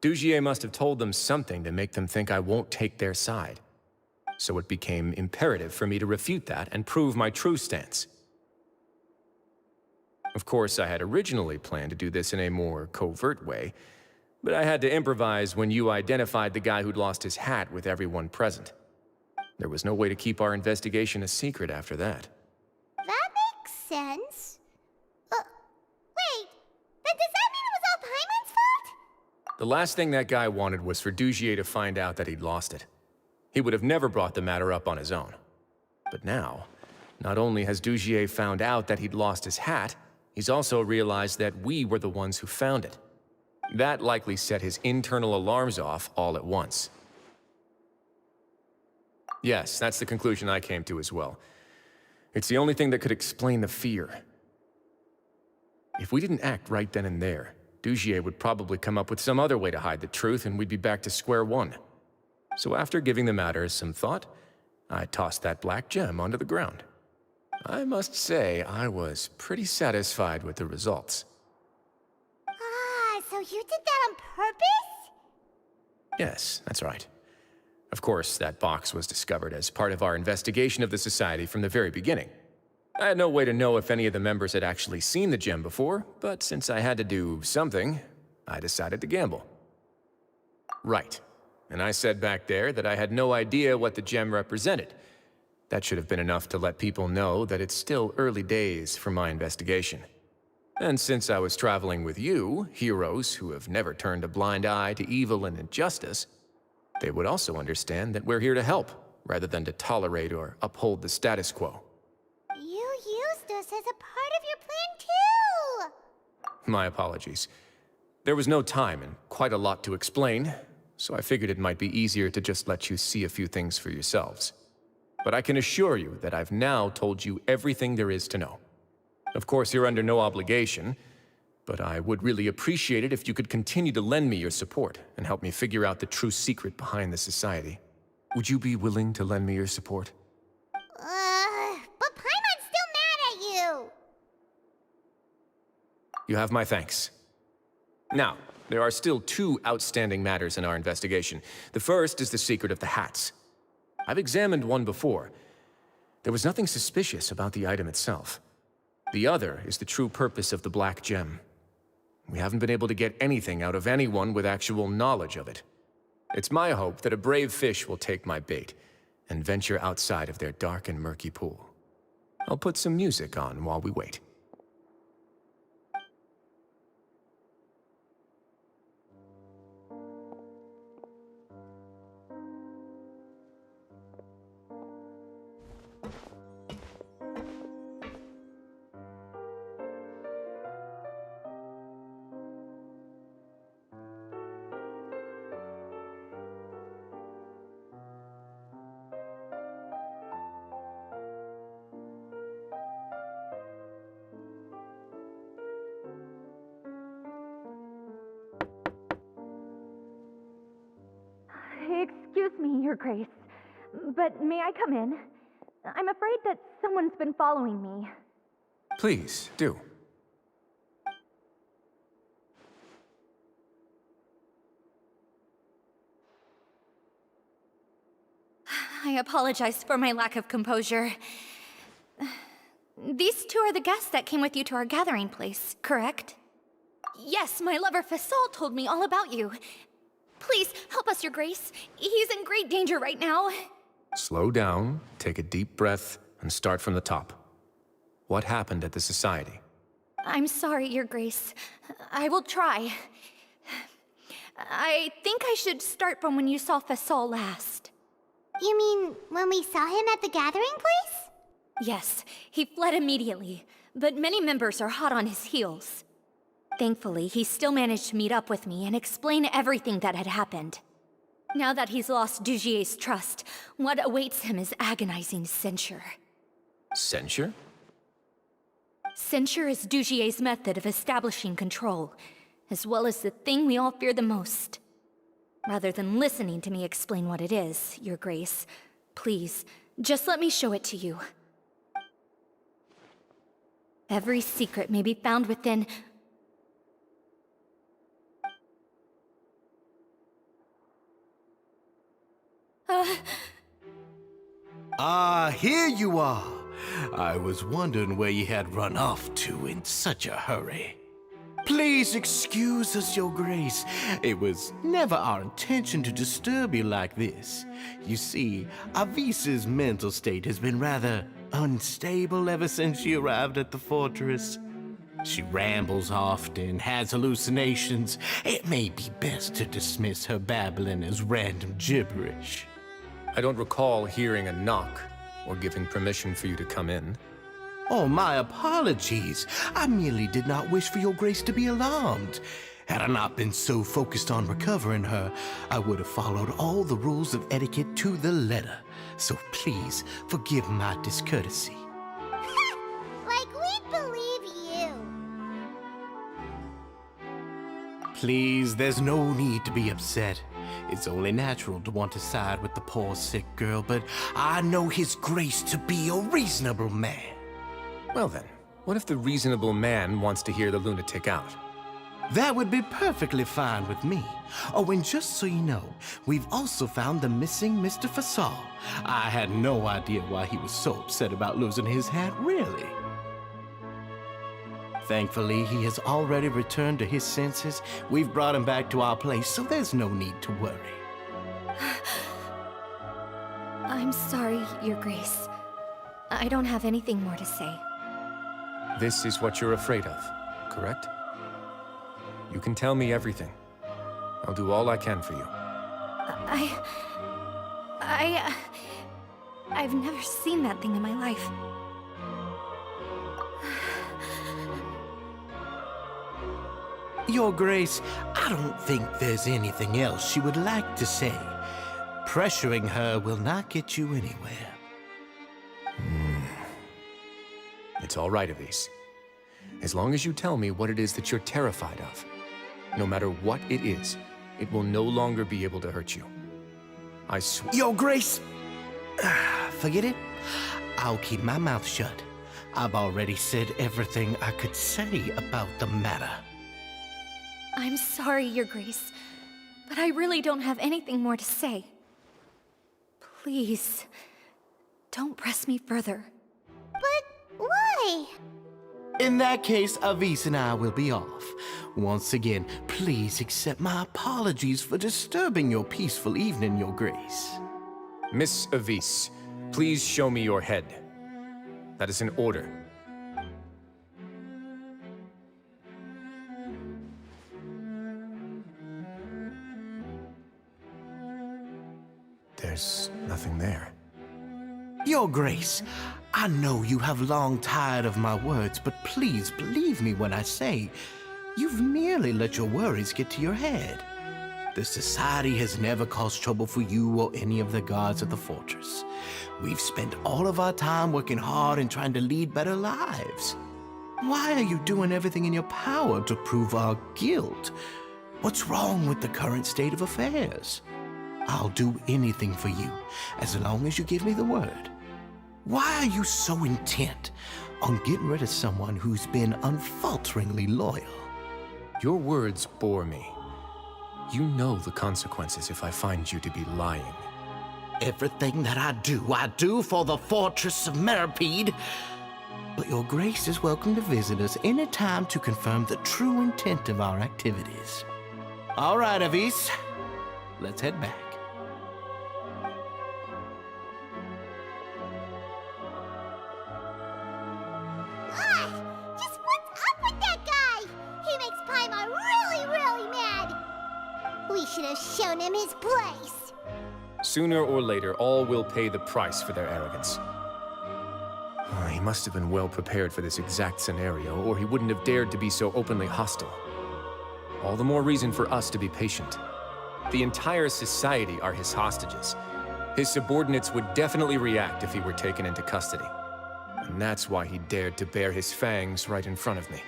Dugier must have told them something to make them think I won't take their side. So it became imperative for me to refute that and prove my true stance. Of course, I had originally planned to do this in a more covert way, but I had to improvise when you identified the guy who'd lost his hat with everyone present. There was no way to keep our investigation a secret after that. That makes sense. Wait, then does that mean it was all Paimon's fault? The last thing that guy wanted was for Dugier to find out that he'd lost it. He would have never brought the matter up on his own. But now, not only has Dugier found out that he'd lost his hat, he's also realized that we were the ones who found it. That likely set his internal alarms off all at once. Yes, that's the conclusion I came to as well. It's the only thing that could explain the fear. If we didn't act right then and there, Dugier would probably come up with some other way to hide the truth and we'd be back to square one. So after giving the matter some thought, I tossed that black gem onto the ground. I must say, I was pretty satisfied with the results. Ah, so you did that on purpose? Yes, that's right. Of course, that box was discovered as part of our investigation of the Society from the very beginning. I had no way to know if any of the members had actually seen the gem before, but since I had to do something, I decided to gamble. Right. And I said back there that I had no idea what the gem represented. That should have been enough to let people know that it's still early days for my investigation. And since I was traveling with you, heroes who have never turned a blind eye to evil and injustice, they would also understand that we're here to help, rather than to tolerate or uphold the status quo. You used us as a part of your plan too! My apologies. There was no time and quite a lot to explain, so I figured it might be easier to just let you see a few things for yourselves. But I can assure you that I've now told you everything there is to know. Of course, you're under no obligation, but I would really appreciate it if you could continue to lend me your support and help me figure out the true secret behind the Society. Would you be willing to lend me your support? But Paimon's still mad at you! You have my thanks. Now, there are still two outstanding matters in our investigation. The first is the secret of the hats. I've examined one before. There was nothing suspicious about the item itself. The other is the true purpose of the black gem. We haven't been able to get anything out of anyone with actual knowledge of it. It's my hope that a brave fish will take my bait and venture outside of their dark and murky pool. I'll put some music on while we wait. Excuse me, Your Grace, but may I come in? I'm afraid that someone's been following me. Please, do. I apologize for my lack of composure. These two are the guests that came with you to our gathering place, correct? Yes, my lover Fasol told me all about you. Please, help us, Your Grace. He's in great danger right now. Slow down, take a deep breath, and start from the top. What happened at the Society? I'm sorry, Your Grace. I will try. I think I should start from when you saw Fasol last. You mean when we saw him at the gathering place? Yes, he fled immediately, but many members are hot on his heels. Thankfully, he still managed to meet up with me and explain everything that had happened. Now that he's lost Dugier's trust, what awaits him is agonizing censure. Censure? Censure is Dugier's method of establishing control, as well as the thing we all fear the most. Rather than listening to me explain what it is, Your Grace, please, just let me show it to you. Every secret may be found within... Ah, here you are. I was wondering where you had run off to in such a hurry. Please excuse us, Your Grace. It was never our intention to disturb you like this. You see, Avisa's mental state has been rather unstable ever since she arrived at the fortress. She rambles often, has hallucinations. It may be best to dismiss her babbling as random gibberish. I don't recall hearing a knock or giving permission for you to come in. Oh, my apologies. I merely did not wish for Your Grace to be alarmed. Had I not been so focused on recovering her, I would have followed all the rules of etiquette to the letter. So please forgive my discourtesy. Like we believe you. Please, there's no need to be upset. It's only natural to want to side with the poor sick girl, but I know His Grace to be a reasonable man. Well then, what if the reasonable man wants to hear the lunatic out? That would be perfectly fine with me. Oh, and just so you know, we've also found the missing Mr. Fasal. I had no idea why he was so upset about losing his hat, really. Thankfully, he has already returned to his senses. We've brought him back to our place, so there's no need to worry. I'm sorry, Your Grace. I don't have anything more to say. This is what you're afraid of, correct? You can tell me everything. I'll do all I can for you. I've never seen that thing in my life. Your Grace, I don't think there's anything else she would like to say. Pressuring her will not get you anywhere. It's all right, Avise. As long as you tell me what it is that you're terrified of, no matter what it is, it will no longer be able to hurt you. I swear. Your Grace! Forget it. I'll keep my mouth shut. I've already said everything I could say about the matter. I'm sorry, Your Grace, but I really don't have anything more to say. Please, don't press me further. But why? In that case, Avise and I will be off. Once again, please accept my apologies for disturbing your peaceful evening, Your Grace. Miss Avise, please show me your head. That is an order. There's nothing there. Your Grace, I know you have long tired of my words, but please believe me when I say you've merely let your worries get to your head. The Society has never caused trouble for you or any of the guards at the fortress. We've spent all of our time working hard and trying to lead better lives. Why are you doing everything in your power to prove our guilt? What's wrong with the current state of affairs? I'll do anything for you, as long as you give me the word. Why are you so intent on getting rid of someone who's been unfalteringly loyal? Your words bore me. You know the consequences if I find you to be lying. Everything that I do for the Fortress of Meripede. But Your Grace is welcome to visit us any time to confirm the true intent of our activities. All right, Avise. Let's head back. Just what's up with that guy? He makes Paimon really, really mad. We should have shown him his place. Sooner or later, all will pay the price for their arrogance. He must have been well prepared for this exact scenario, or he wouldn't have dared to be so openly hostile. All the more reason for us to be patient. The entire society are his hostages. His subordinates would definitely react if he were taken into custody. And that's why he dared to bare his fangs right in front of me.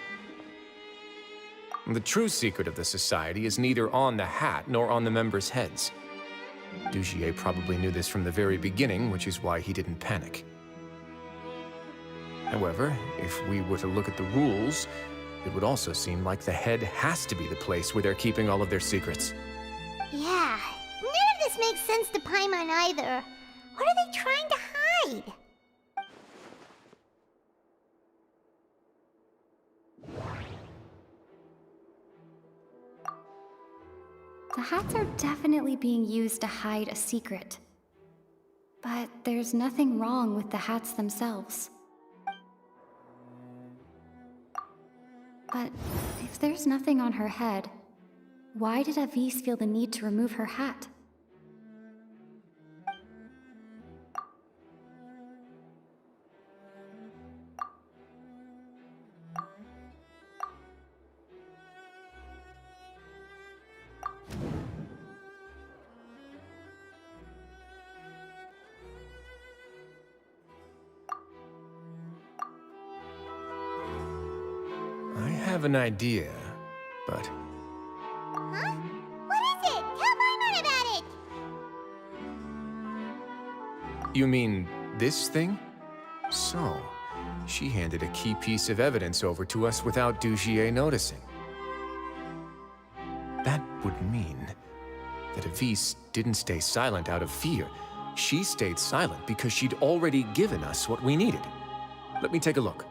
The true secret of the society is neither on the hat nor on the members' heads. Dugier probably knew this from the very beginning, which is why he didn't panic. However, if we were to look at the rules, it would also seem like the head has to be the place where they're keeping all of their secrets. Yeah, none of this makes sense to Paimon either. What are they trying to hide? The hats are definitely being used to hide a secret. But there's nothing wrong with the hats themselves. But if there's nothing on her head, why did Avis feel the need to remove her hat? I have an idea, but... Huh? What is it? Tell Paimon about it! You mean this thing? So, she handed a key piece of evidence over to us without Dugier noticing. That would mean that Avis didn't stay silent out of fear. She stayed silent because she'd already given us what we needed. Let me take a look.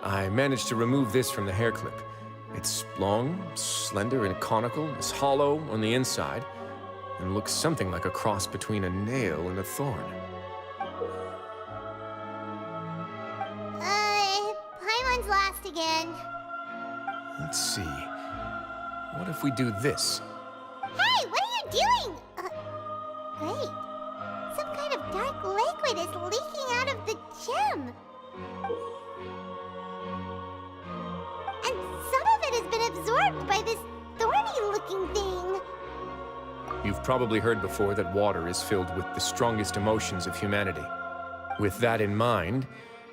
I managed to remove this from the hair clip. It's long, slender, and conical, is hollow on the inside, and looks something like a cross between a nail and a thorn. Paimon's lost again. Let's see. What if we do this? Hey, what are you doing? Wait. Some kind of dark liquid is leaking out of the gem. And some of it has been absorbed by this thorny-looking thing. You've probably heard before that water is filled with the strongest emotions of humanity. With that in mind,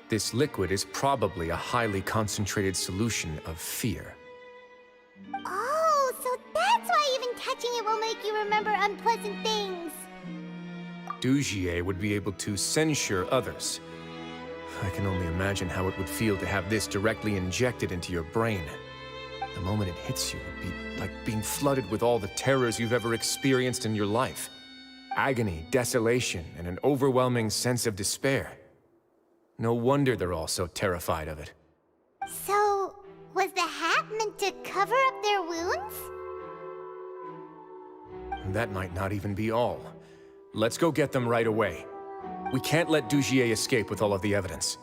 this liquid is probably a highly concentrated solution of fear. Oh, so that's why even touching it will make you remember unpleasant things. Dugier would be able to censure others. I can only imagine how it would feel to have this directly injected into your brain. The moment it hits you would be like being flooded with all the terrors you've ever experienced in your life. Agony, desolation, and an overwhelming sense of despair. No wonder they're all so terrified of it. So, was the hat meant to cover up their wounds? And that might not even be all. Let's go get them right away. We can't let Dugier escape with all of the evidence.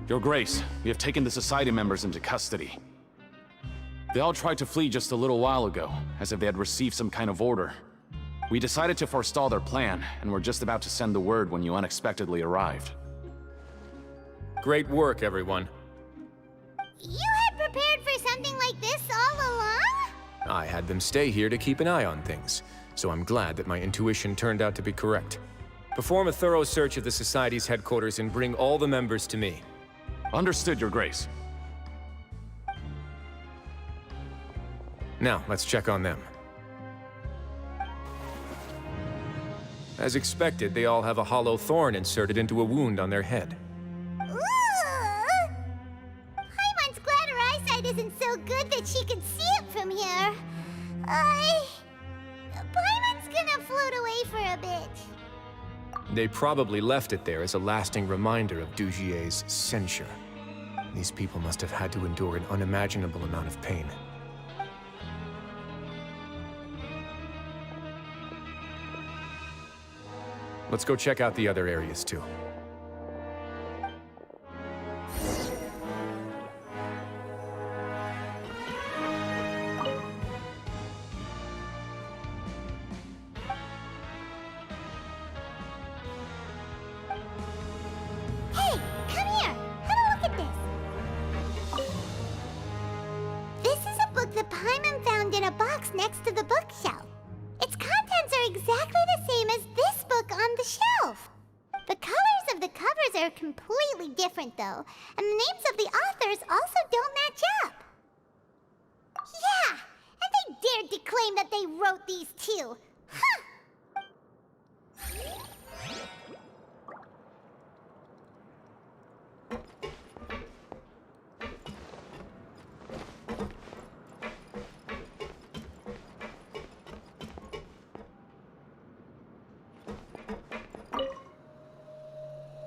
Your Grace, we have taken the Society members into custody. They all tried to flee just a little while ago, as if they had received some kind of order. We decided to forestall their plan, and were just about to send the word when you unexpectedly arrived. Great work, everyone. You had prepared for something like this all along? I had them stay here to keep an eye on things, so I'm glad that my intuition turned out to be correct. Perform a thorough search of the Society's headquarters and bring all the members to me. Understood, Your Grace. Now, let's check on them. As expected, they all have a hollow thorn inserted into a wound on their head. Ooh! Paimon's glad her eyesight isn't so good that she can see it from here. Paimon's gonna float away for a bit. They probably left it there as a lasting reminder of Dugier's censure. These people must have had to endure an unimaginable amount of pain. Let's go check out the other areas, too. Paimon found in a box next to the bookshelf. Its contents are exactly the same as this book on the shelf. The colors of the covers are completely different, though, and the names of the authors also don't match up. Yeah, and they dared to claim that they wrote these too. Huh!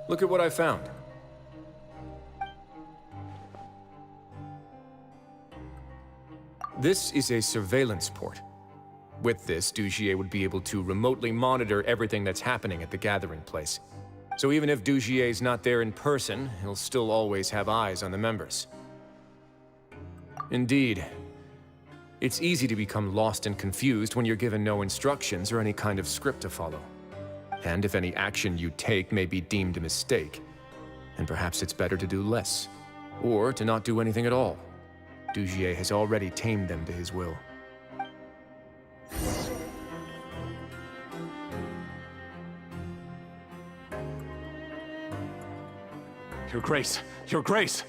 Look at what I found. This is a surveillance port. With this, Dugier would be able to remotely monitor everything that's happening at the gathering place. So even if Dugier's not there in person, he'll still always have eyes on the members. Indeed. It's easy to become lost and confused when you're given no instructions or any kind of script to follow. And if any action you take may be deemed a mistake, then perhaps it's better to do less, or to not do anything at all. Dugier has already tamed them to his will. Your Grace! Your Grace!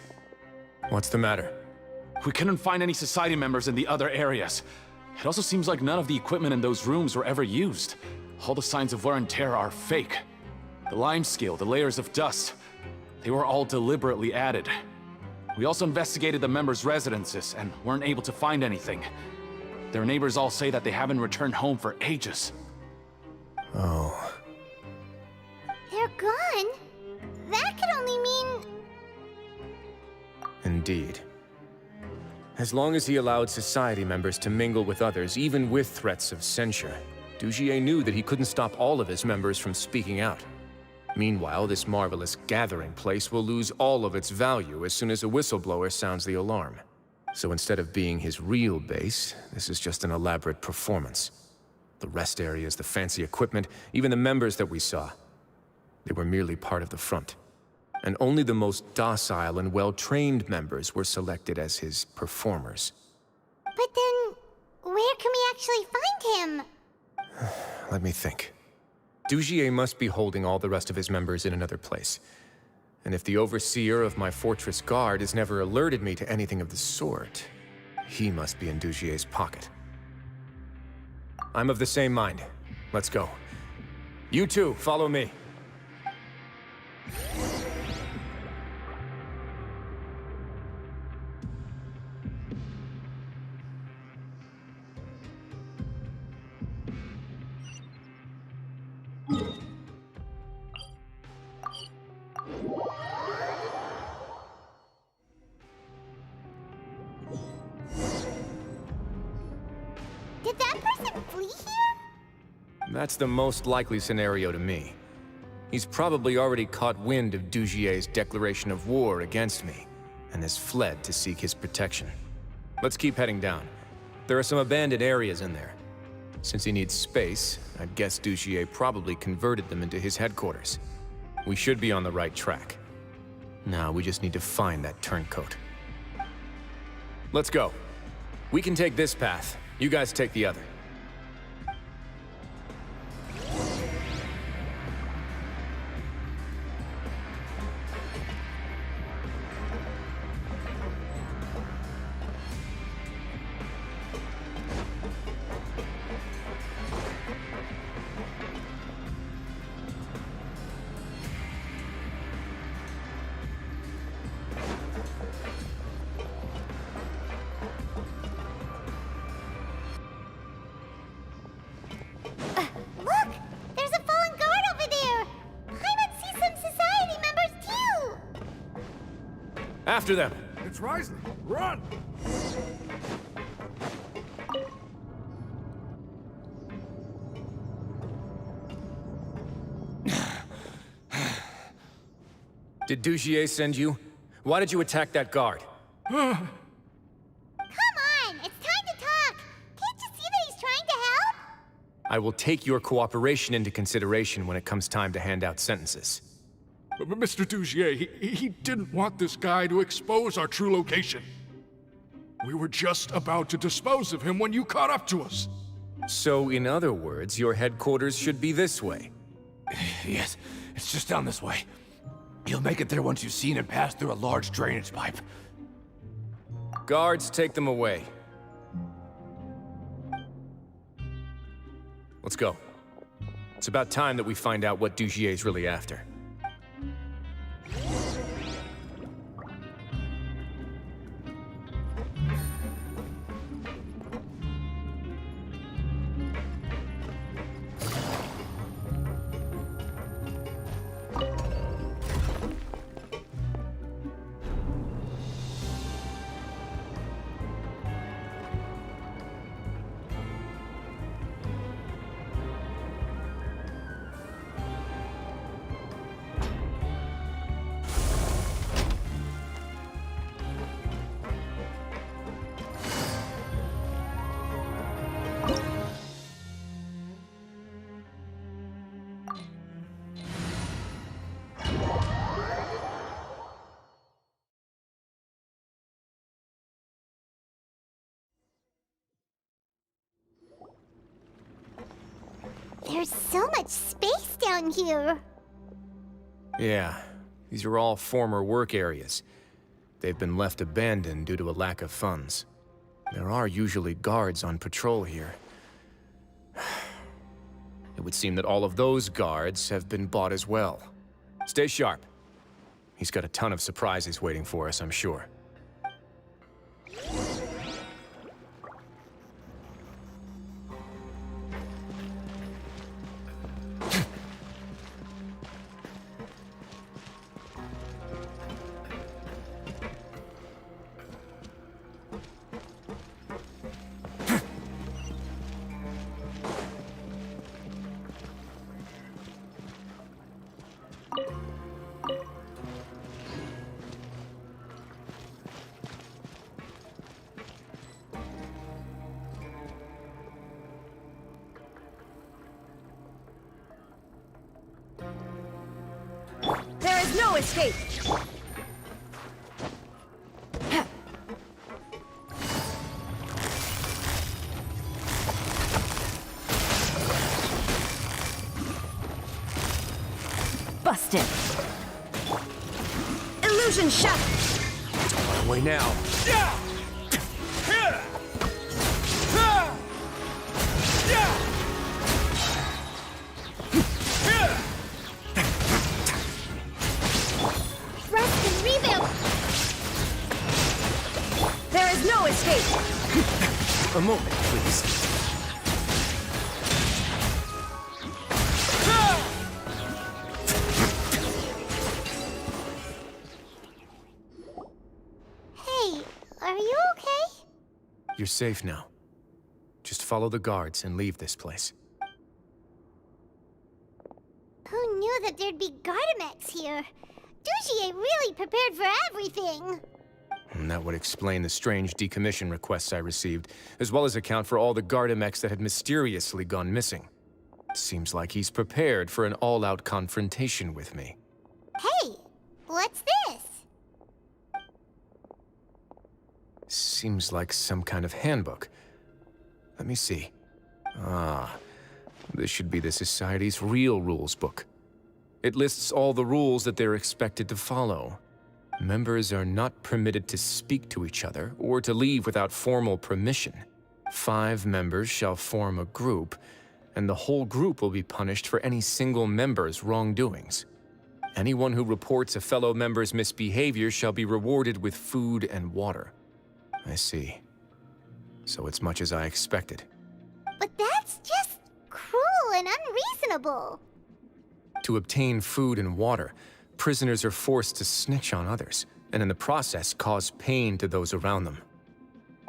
What's the matter? We couldn't find any Society members in the other areas. It also seems like none of the equipment in those rooms were ever used. All the signs of wear and tear are fake. The lime scale, the layers of dust, they were all deliberately added. We also investigated the members' residences and weren't able to find anything. Their neighbors all say that they haven't returned home for ages. Oh. They're gone? That could only mean... Indeed. As long as he allowed Society members to mingle with others, even with threats of censure, Dugier knew that he couldn't stop all of his members from speaking out. Meanwhile, this marvelous gathering place will lose all of its value as soon as a whistleblower sounds the alarm. So instead of being his real base, this is just an elaborate performance. The rest areas, the fancy equipment, even the members that we saw, they were merely part of the front. And only the most docile and well-trained members were selected as his performers. But then, where can we actually find him? Let me think. Dugier must be holding all the rest of his members in another place. And if the overseer of my fortress guard has never alerted me to anything of the sort, he must be in Dugier's pocket. I'm of the same mind. Let's go. You two, follow me. Did that person flee here? That's the most likely scenario to me. He's probably already caught wind of Dugier's declaration of war against me, and has fled to seek his protection. Let's keep heading down. There are some abandoned areas in there. Since he needs space, I'd guess Dugier probably converted them into his headquarters. We should be on the right track. Now we just need to find that turncoat. Let's go. We can take this path. You guys take the other. Look! There's a fallen guard over there! Paimon sees some Society members too! After them! It's Wriothesley! Run! Did Dugier send you? Why did you attack that guard? Come on! It's time to talk! Can't you see that he's trying to help? I will take your cooperation into consideration when it comes time to hand out sentences. Mr. Dugier, he didn't want this guy to expose our true location. We were just about to dispose of him when you caught up to us. So, in other words, your headquarters should be this way. Yes, it's just down this way. You'll make it there once you've seen him pass through a large drainage pipe. Guards, take them away. Let's go. It's about time that we find out what Dugier's really after. There's so much space down here. Yeah, these are all former work areas. They've been left abandoned due to a lack of funds. There are usually guards on patrol here. It would seem that all of those guards have been bought as well. Stay sharp. He's got a ton of surprises waiting for us, I'm sure. There is no escape! Busted! Illusion shot! On our way now. There is no escape! A moment, please. Hey, are you okay? You're safe now. Just follow the guards and leave this place. Who knew that there'd be Gardamex here? Dugier really prepared for everything! And that would explain the strange decommission requests I received, as well as account for all the Gardamex that had mysteriously gone missing. Seems like he's prepared for an all-out confrontation with me. Hey, what's this? Seems like some kind of handbook. Let me see. Ah, this should be the Society's real rules book. It lists all the rules that they're expected to follow. Members are not permitted to speak to each other or to leave without formal permission. 5 members shall form a group, and the whole group will be punished for any single member's wrongdoings. Anyone who reports a fellow member's misbehavior shall be rewarded with food and water. I see. So it's much as I expected. But that's just cruel and unreasonable. To obtain food and water, prisoners are forced to snitch on others, and in the process cause pain to those around them.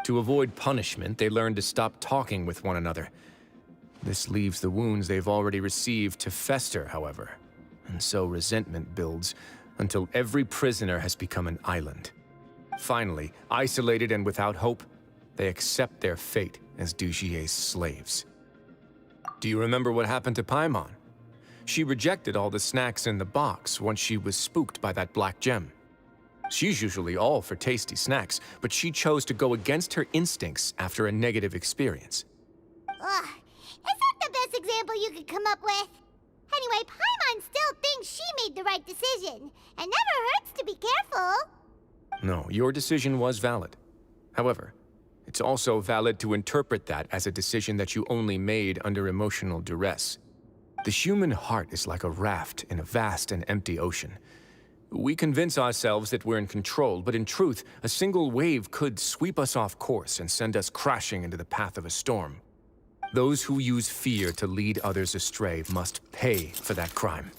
To avoid punishment, they learn to stop talking with one another. This leaves the wounds they've already received to fester, however, and so resentment builds until every prisoner has become an island. Finally, isolated and without hope, they accept their fate as Dugier's slaves. Do you remember what happened to Paimon? She rejected all the snacks in the box once she was spooked by that black gem. She's usually all for tasty snacks, but she chose to go against her instincts after a negative experience. Ugh, is that the best example you could come up with? Anyway, Paimon still thinks she made the right decision. It never hurts to be careful. No, your decision was valid. However, it's also valid to interpret that as a decision that you only made under emotional duress. The human heart is like a raft in a vast and empty ocean. We convince ourselves that we're in control, but in truth, a single wave could sweep us off course and send us crashing into the path of a storm. Those who use fear to lead others astray must pay for that crime.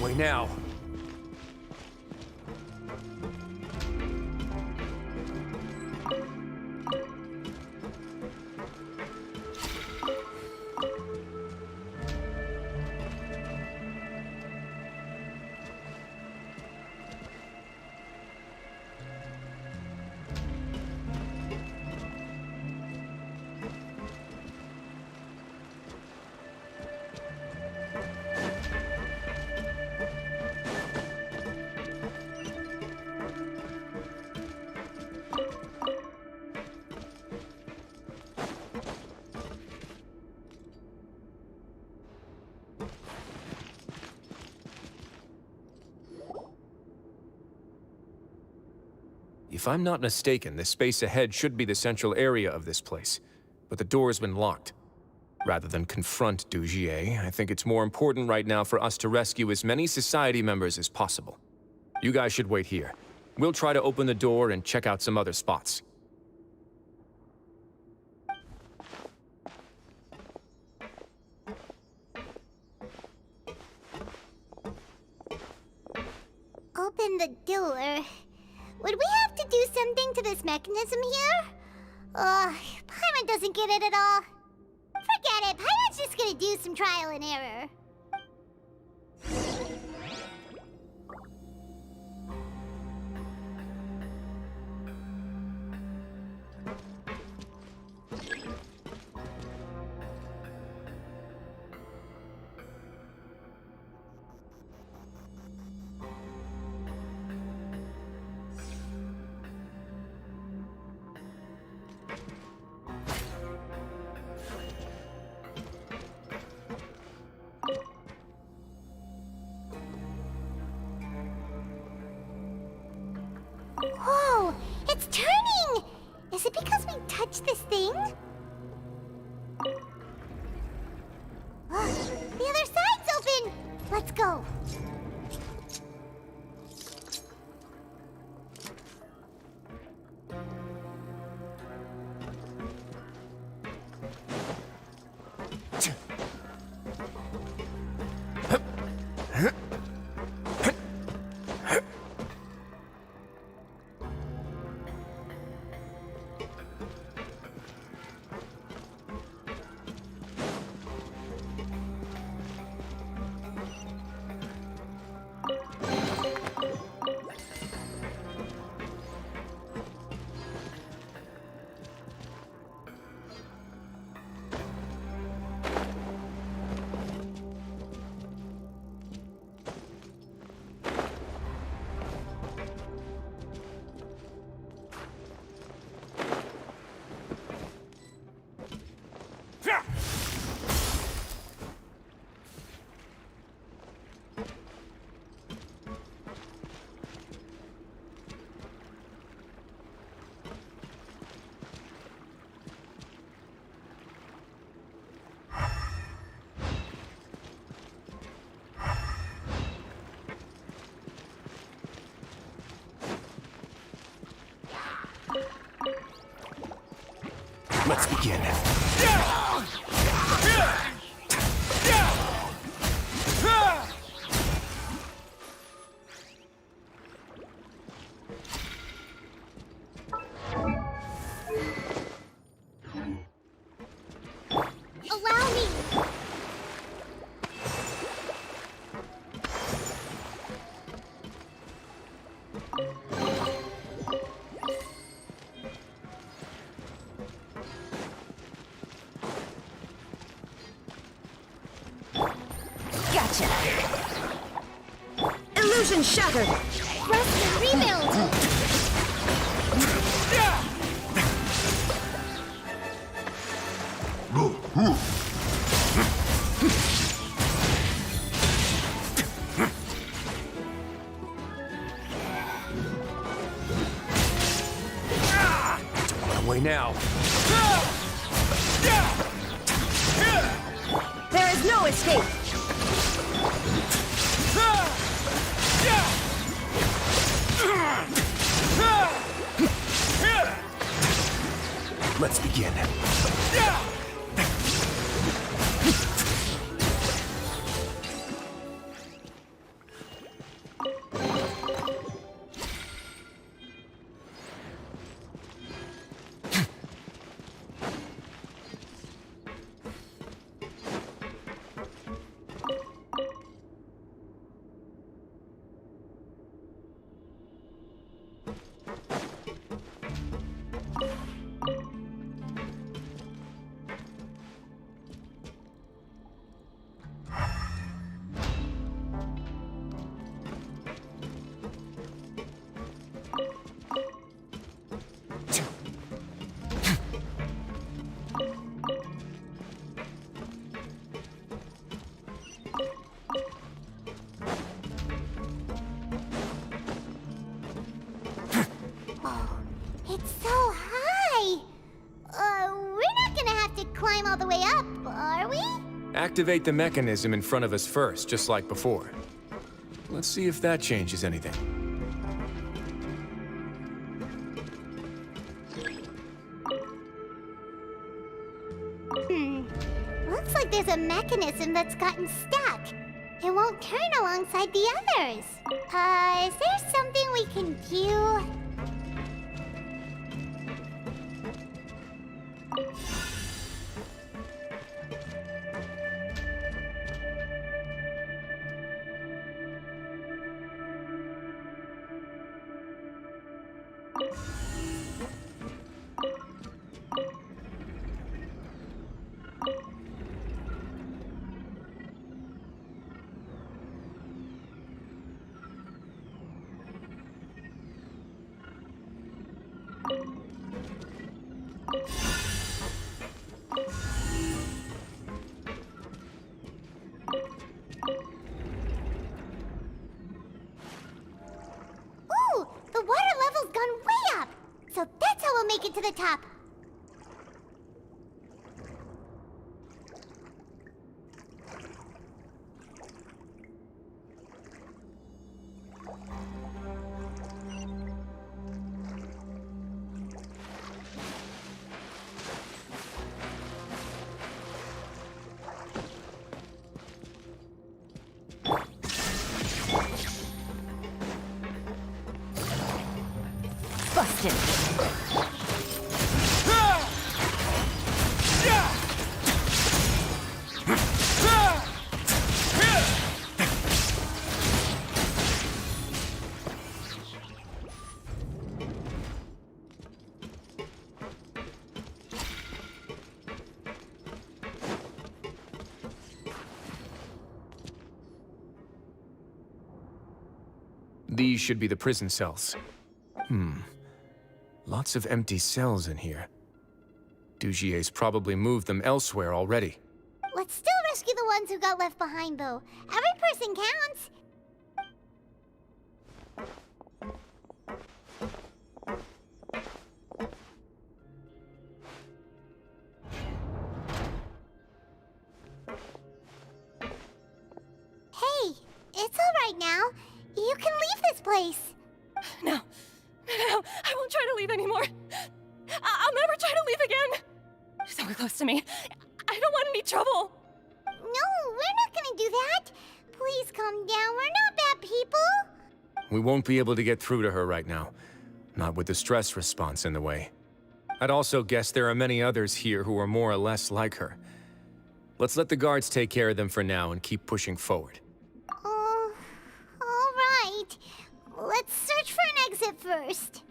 Way now. If I'm not mistaken, the space ahead should be the central area of this place, but the door's been locked. Rather than confront Dugier, I think it's more important right now for us to rescue as many society members as possible. You guys should wait here. We'll try to open the door and check out some other spots. Open the door. Would we have to do something to this mechanism here? Paimon doesn't get it at all. Forget it, Paimon's just gonna do some trial and error. Whoa! It's turning! Is it because we touched this thing? The other side's open! Let's go! begin. Allow me. Gotcha. Illusion shattered. Rest and rebuild. Away now. There is no escape. Let's begin. It's so high. We're not gonna have to climb all the way up, are we? Activate the mechanism in front of us first, just like before. Let's see if that changes anything. Looks like there's a mechanism that's gotten stuck. It won't turn alongside the others. Is there something we can do? Ooh, the water level's gone way up. So that's how we'll make it to the top. Busted. These should be the prison cells. Lots of empty cells in here. Dugier's probably moved them elsewhere already. Let's still rescue the ones who got left behind, though. Every person counts. Hey, it's all right now. You can leave this place. No, I won't try to leave anymore. I'll never try to leave again. any trouble. No, we're not gonna do that. Please calm down. We're not bad people. We won't be able to get through to her right now. Not with the stress response in the way. I'd also guess there are many others here who are more or less like her. Let's let the guards take care of them for now and keep pushing forward. All right. Let's search for an exit first.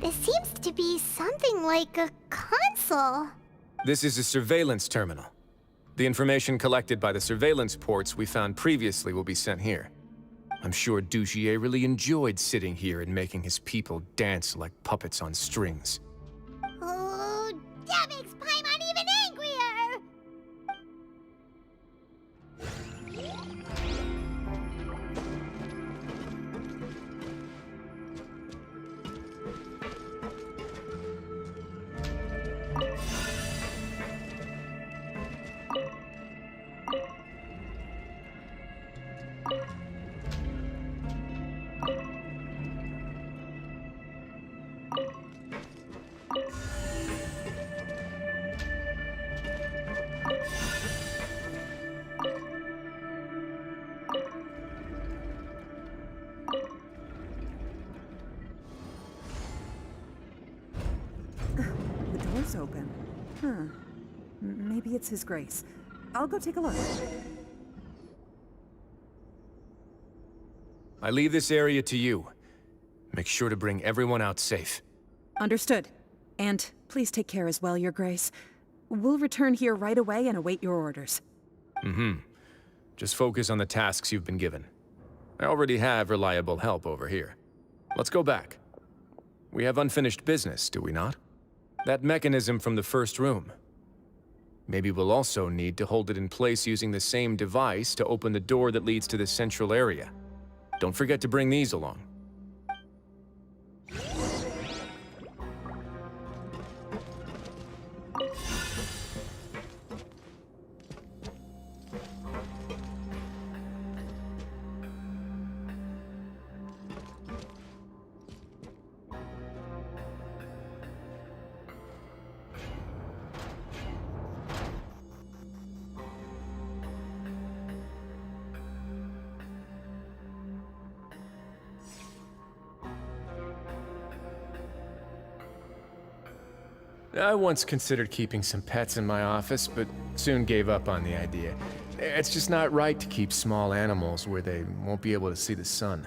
This seems to be something like a console. This is a surveillance terminal. The information collected by the surveillance ports we found previously will be sent here. I'm sure Dugier really enjoyed sitting here and making his people dance like puppets on strings. Oh, that makes Paimon even angrier! The door's open. Maybe it's His Grace. I'll go take a look. I leave this area to you. Make sure to bring everyone out safe. Understood. And please take care as well, Your Grace. We'll return here right away and await your orders. Just focus on the tasks you've been given. I already have reliable help over here. Let's go back. We have unfinished business, do we not? That mechanism from the first room. Maybe we'll also need to hold it in place using the same device to open the door that leads to the central area. Don't forget to bring these along. I once considered keeping some pets in my office, but soon gave up on the idea. It's just not right to keep small animals where they won't be able to see the sun.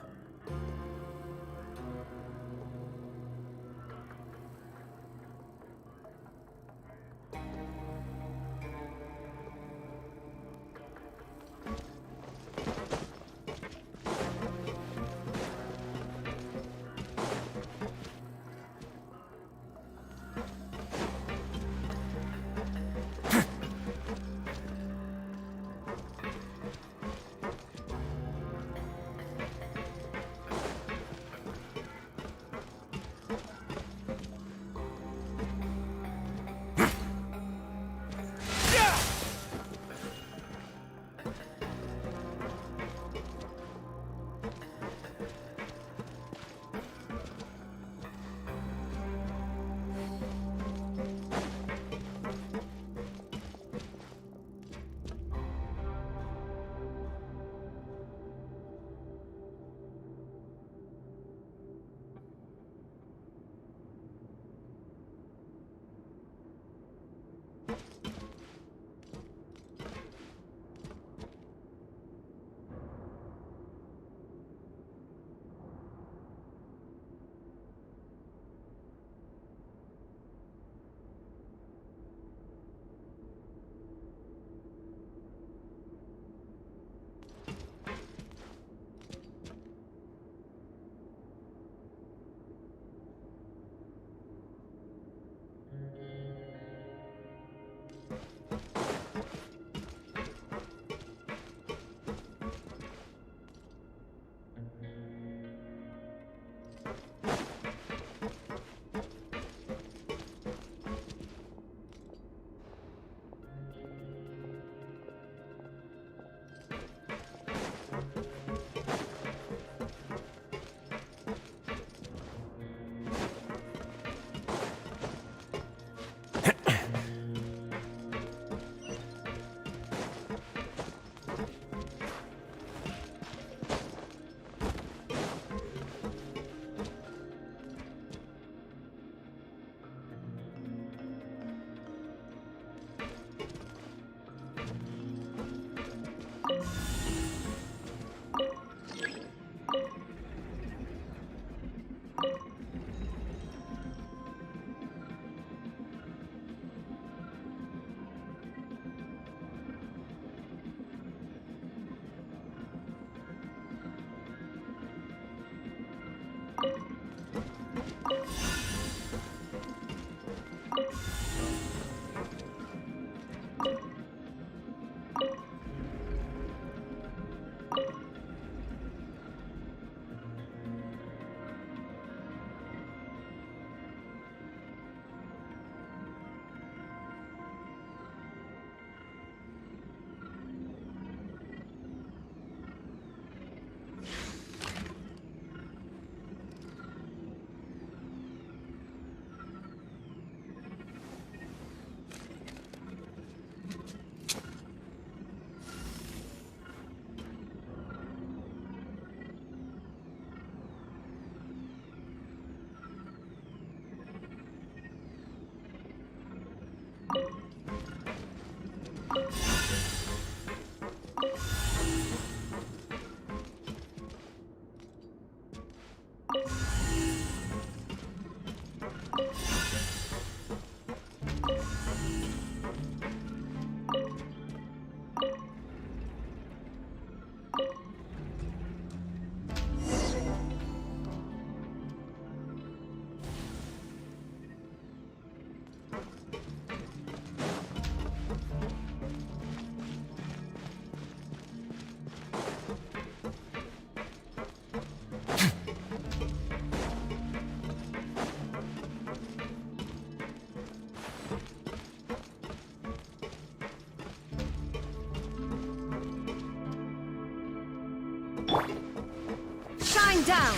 Shine down!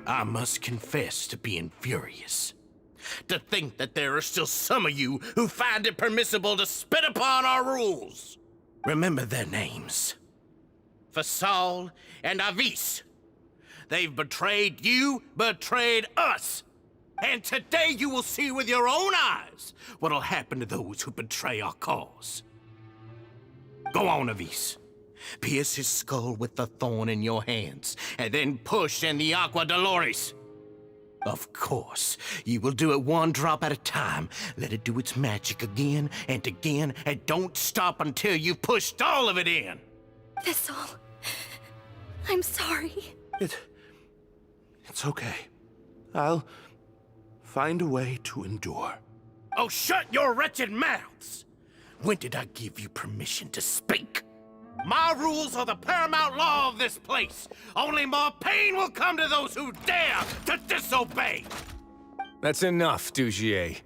I must confess to being furious. To think that there are still some of you who find it permissible to spit upon our rules. Remember their names. Fasal and Avis. They've betrayed you, betrayed us. And today you will see with your own eyes what'll happen to those who betray our cause. Go on, Avis. Pierce his skull with the thorn in your hands, and then push in the Aqua Dolores. Of course, you will do it one drop at a time. Let it do its magic again, and don't stop until you've pushed all of it in. That's all. I'm sorry. It's okay. I'll find a way to endure. Oh, shut your wretched mouths! When did I give you permission to speak? My rules are the paramount law of this place. Only more pain will come to those who dare to disobey. That's enough, Dugier.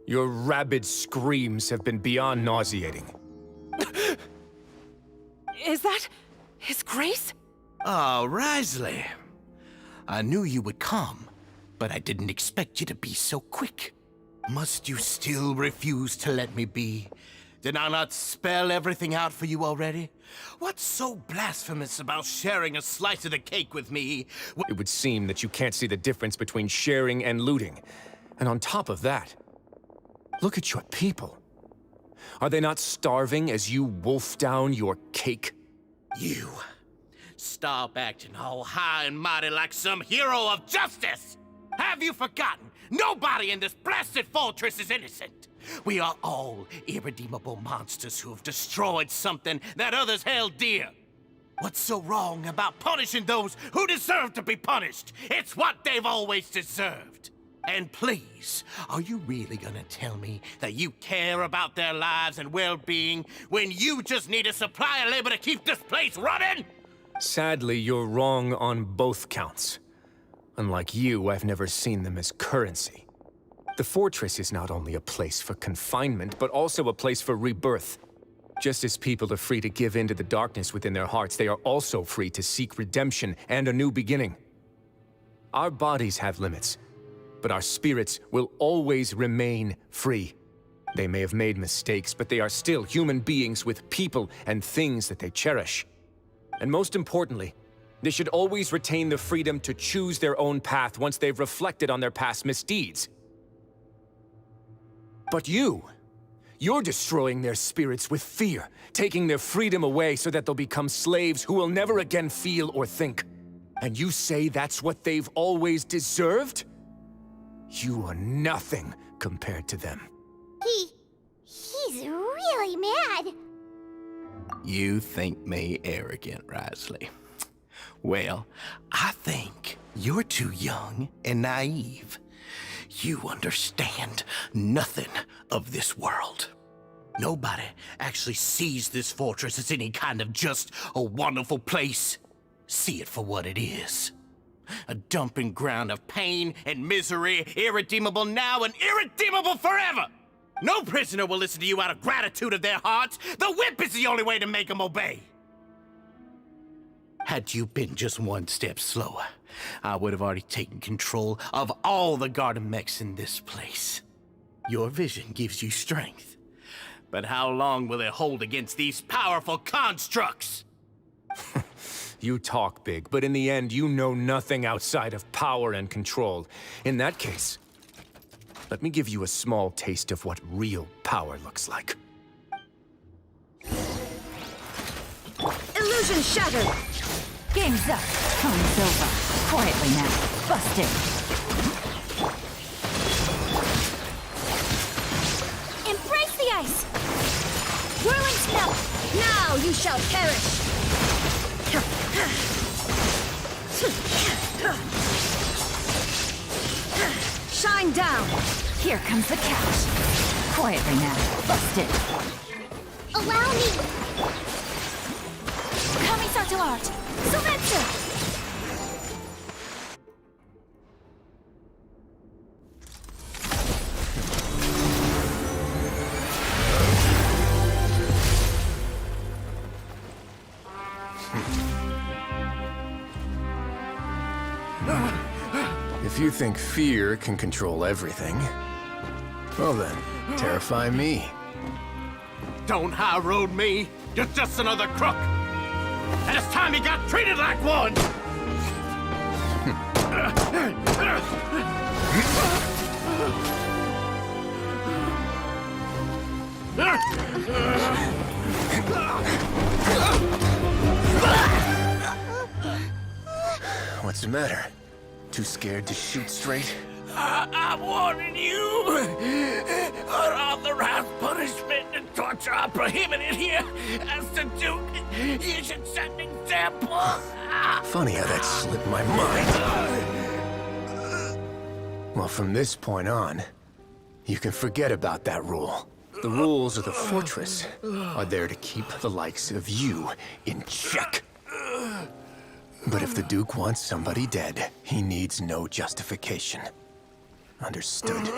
Your rabid screams have been beyond nauseating. Is that His Grace? Oh, Wriothesley. I knew you would come, but I didn't expect you to be so quick. Must you still refuse to let me be? Did I not spell everything out for you already? What's so blasphemous about sharing a slice of the cake with me? It would seem that you can't see the difference between sharing and looting. And on top of that, look at your people. Are they not starving as you wolf down your cake? You. Stop acting all high and mighty like some hero of justice! Have you forgotten? Nobody in this blasted fortress is innocent. We are all irredeemable monsters who have destroyed something that others held dear. What's so wrong about punishing those who deserve to be punished? It's what they've always deserved. And please, are you really gonna tell me that you care about their lives and well-being when you just need a supply of labor to keep this place running? Sadly, you're wrong on both counts. Unlike you, I've never seen them as currency. The fortress is not only a place for confinement, but also a place for rebirth. Just as people are free to give in to the darkness within their hearts, they are also free to seek redemption and a new beginning. Our bodies have limits, but our spirits will always remain free. They may have made mistakes, but they are still human beings with people and things that they cherish. And most importantly, they should always retain the freedom to choose their own path once they've reflected on their past misdeeds. But you're destroying their spirits with fear, taking their freedom away so that they'll become slaves who will never again feel or think. And you say that's what they've always deserved? You are nothing compared to them. He's really mad. You think me arrogant, Wriothesley? Well, I think you're too young and naive. You understand nothing of this world. Nobody actually sees this fortress as any kind of just a wonderful place. See it for what it is. A dumping ground of pain and misery, irredeemable now and irredeemable forever. No prisoner will listen to you out of gratitude of their hearts. The whip is the only way to make them obey. Had you been just one step slower, I would have already taken control of all the garden mechs in this place. Your vision gives you strength. But how long will it hold against these powerful constructs? You talk big, but in the end, you know nothing outside of power and control. In that case, let me give you a small taste of what real power looks like. Illusion shattered! Game's up. Time's over. Quietly now. Busted. Embrace the ice! Whirling snow! Now you shall perish! Shine down! Here comes the catch. Quietly now. Busted. Allow me! Kami to art. Surrender! If you think fear can control everything, well then, terrify me. Don't high road me. You're just another crook. And it's time you got treated like one! What's the matter? Too scared to shoot straight? I'm warning you! Unauthorized punishment and torture are prohibited here. As the Duke, you should set an example. Funny how that slipped my mind. Well, from this point on, you can forget about that rule. The rules of the fortress are there to keep the likes of you in check. But if the Duke wants somebody dead, he needs no justification. Understood.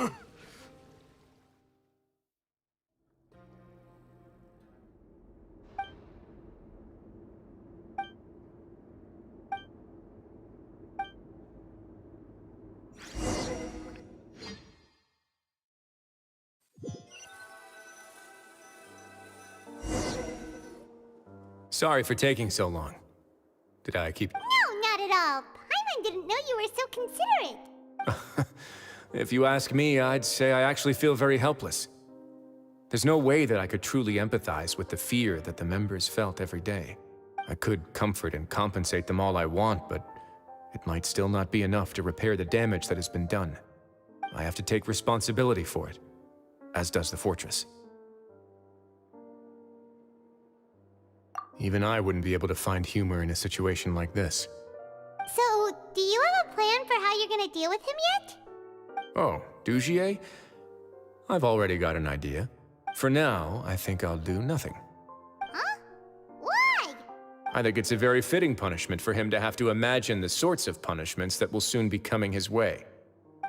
Sorry for taking so long. Did I keep... No, not at all. Paimon didn't know you were so considerate. If you ask me, I'd say I actually feel very helpless. There's no way that I could truly empathize with the fear that the members felt every day. I could comfort and compensate them all I want, but it might still not be enough to repair the damage that has been done. I have to take responsibility for it, as does the fortress. Even I wouldn't be able to find humor in a situation like this. So, do you have a plan for how you're gonna deal with him yet? Oh, Dugier? I've already got an idea. For now, I think I'll do nothing. Huh? Why? I think it's a very fitting punishment for him to have to imagine the sorts of punishments that will soon be coming his way.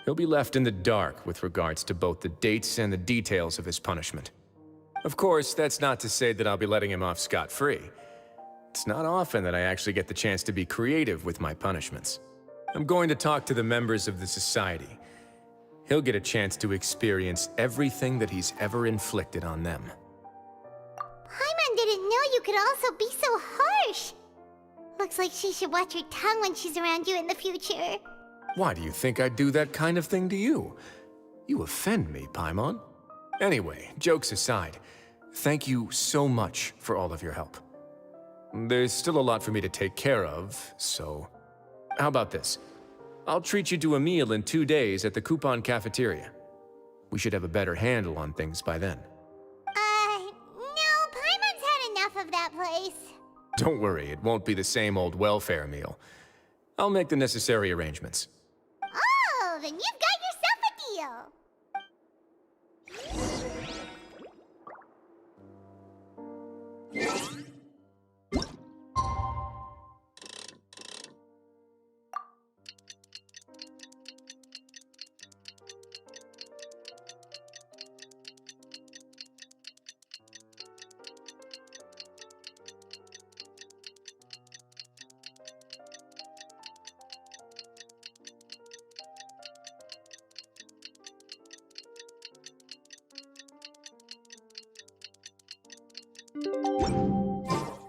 He'll be left in the dark with regards to both the dates and the details of his punishment. Of course, that's not to say that I'll be letting him off scot-free. It's not often that I actually get the chance to be creative with my punishments. I'm going to talk to the members of the society. He'll get a chance to experience everything that he's ever inflicted on them. Paimon didn't know you could also be so harsh. Looks like she should watch her tongue when she's around you in the future. Why do you think I'd do that kind of thing to you? You offend me, Paimon. Anyway, jokes aside, thank you so much for all of your help. There's still a lot for me to take care of, so... How about this? I'll treat you to a meal in 2 days at the Coupon Cafeteria. We should have a better handle on things by then. No, Paimon's had enough of that place. Don't worry, it won't be the same old welfare meal. I'll make the necessary arrangements. Oh, then you've got yourself a deal.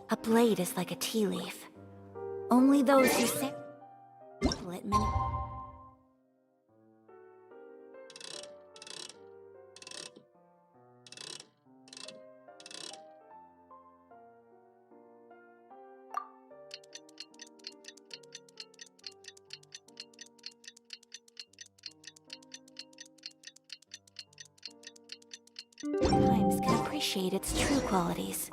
A blade is like a tea leaf. Only those who sample it many... times can appreciate its true qualities.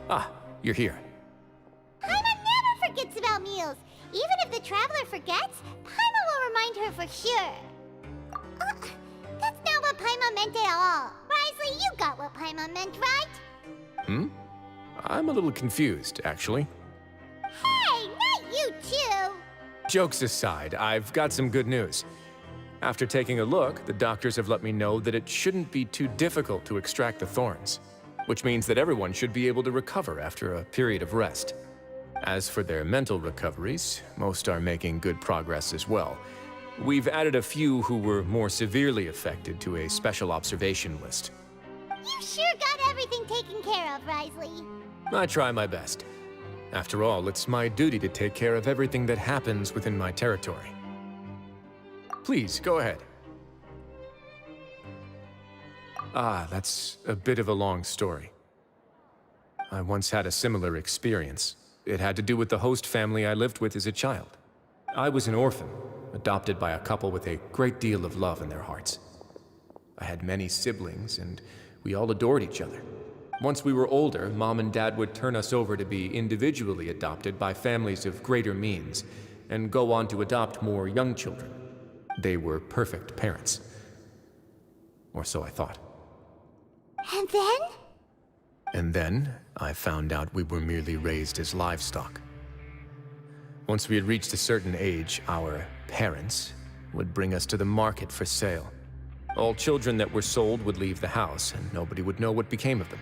Ah, you're here. Paimon never forgets about meals. Even if the traveler forgets, Paimon will remind her for sure. That's not what Paimon meant at all. Wriothesley, you got what Paimon meant, right? I'm a little confused, actually. Hey, not you too! Jokes aside, I've got some good news. After taking a look, the doctors have let me know that it shouldn't be too difficult to extract the thorns, which means that everyone should be able to recover after a period of rest. As for their mental recoveries, most are making good progress as well. We've added a few who were more severely affected to a special observation list. You sure got everything taken care of, Wriothesley. I try my best. After all, it's my duty to take care of everything that happens within my territory. Please, go ahead. Ah, that's a bit of a long story. I once had a similar experience. It had to do with the host family I lived with as a child. I was an orphan, adopted by a couple with a great deal of love in their hearts. I had many siblings, and we all adored each other. Once we were older, Mom and Dad would turn us over to be individually adopted by families of greater means, and go on to adopt more young children. They were perfect parents. Or so I thought. And then? And then, I found out we were merely raised as livestock. Once we had reached a certain age, our parents would bring us to the market for sale. All children that were sold would leave the house, and nobody would know what became of them.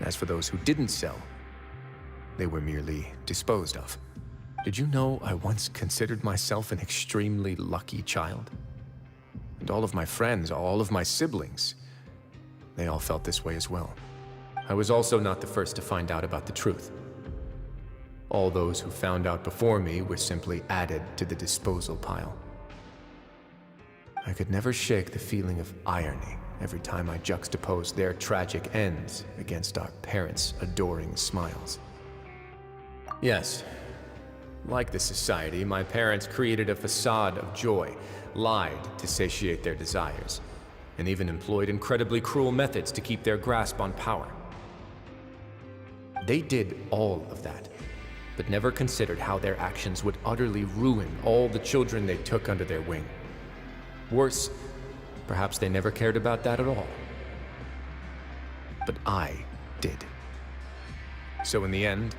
As for those who didn't sell, they were merely disposed of. Did you know I once considered myself an extremely lucky child? And all of my friends, all of my siblings, They all felt this way as well. I was also not the first to find out about the truth. All those who found out before me were simply added to the disposal pile. I could never shake the feeling of irony every time I juxtaposed their tragic ends against our parents' adoring smiles. Yes, like the society, my parents created a facade of joy, lied to satiate their desires, and even employed incredibly cruel methods to keep their grasp on power. They did all of that, but never considered how their actions would utterly ruin all the children they took under their wing. Worse, perhaps they never cared about that at all. But I did. So in the end,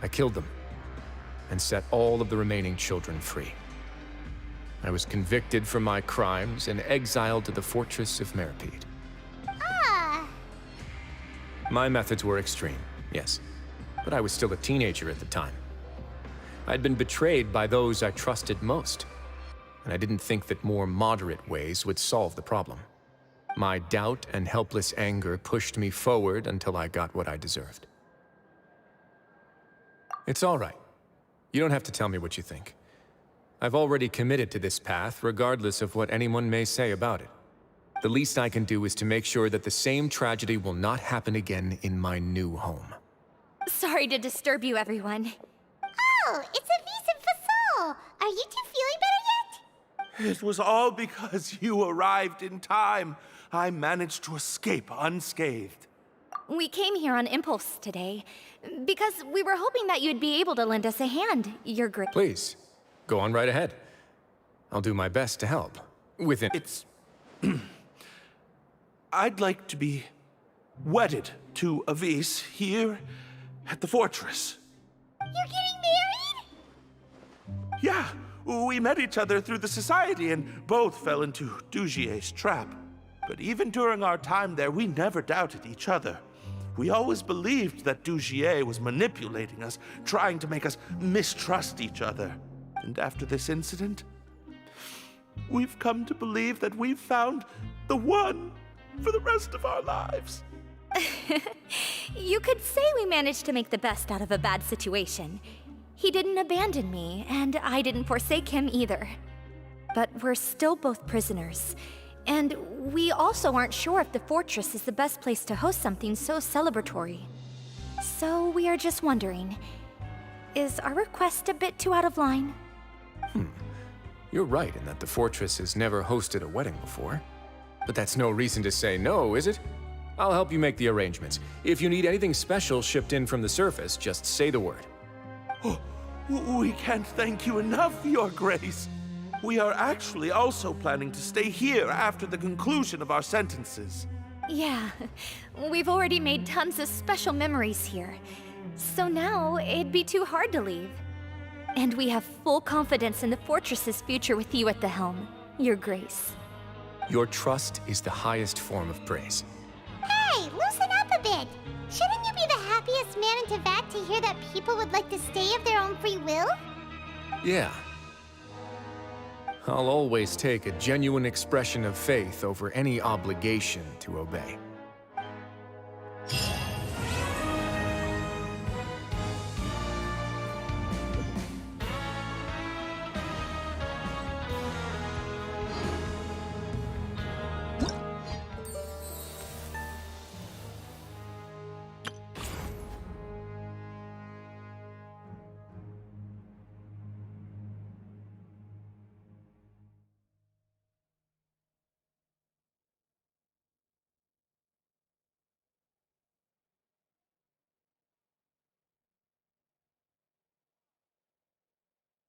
I killed them and set all of the remaining children free. I was convicted for my crimes and exiled to the fortress of Meripede. Ah! My methods were extreme, yes, but I was still a teenager at the time. I'd been betrayed by those I trusted most, and I didn't think that more moderate ways would solve the problem. My doubt and helpless anger pushed me forward until I got what I deserved. It's all right. You don't have to tell me what you think. I've already committed to this path, regardless of what anyone may say about it. The least I can do is to make sure that the same tragedy will not happen again in my new home. Sorry to disturb you, everyone. Oh, it's a vis and fasol. Are you two feeling better yet? It was all because you arrived in time. I managed to escape unscathed. We came here on impulse today, because we were hoping that you'd be able to lend us a hand, Your Grace. Please, go on right ahead. I'll do my best to help. Within... It's... I'd like to be wedded to Avis here at the fortress. You're getting married? Yeah, we met each other through the society and both fell into Dugier's trap. But even during our time there, we never doubted each other. We always believed that Dugier was manipulating us, trying to make us mistrust each other. And after this incident, we've come to believe that we've found the one for the rest of our lives. You could say we managed to make the best out of a bad situation. He didn't abandon me, and I didn't forsake him either. But we're still both prisoners. And we also aren't sure if the fortress is the best place to host something so celebratory. So we are just wondering, is our request a bit too out of line? You're right in that the fortress has never hosted a wedding before. But that's no reason to say no, is it? I'll help you make the arrangements. If you need anything special shipped in from the surface, just say the word. Oh, we can't thank you enough, Your Grace. We are actually also planning to stay here after the conclusion of our sentences. Yeah, we've already made tons of special memories here. So now, it'd be too hard to leave. And we have full confidence in the fortress's future with you at the helm, Your Grace. Your trust is the highest form of praise. Hey, loosen up a bit. Shouldn't you be the happiest man in Teyvat to hear that people would like to stay of their own free will? Yeah. I'll always take a genuine expression of faith over any obligation to obey.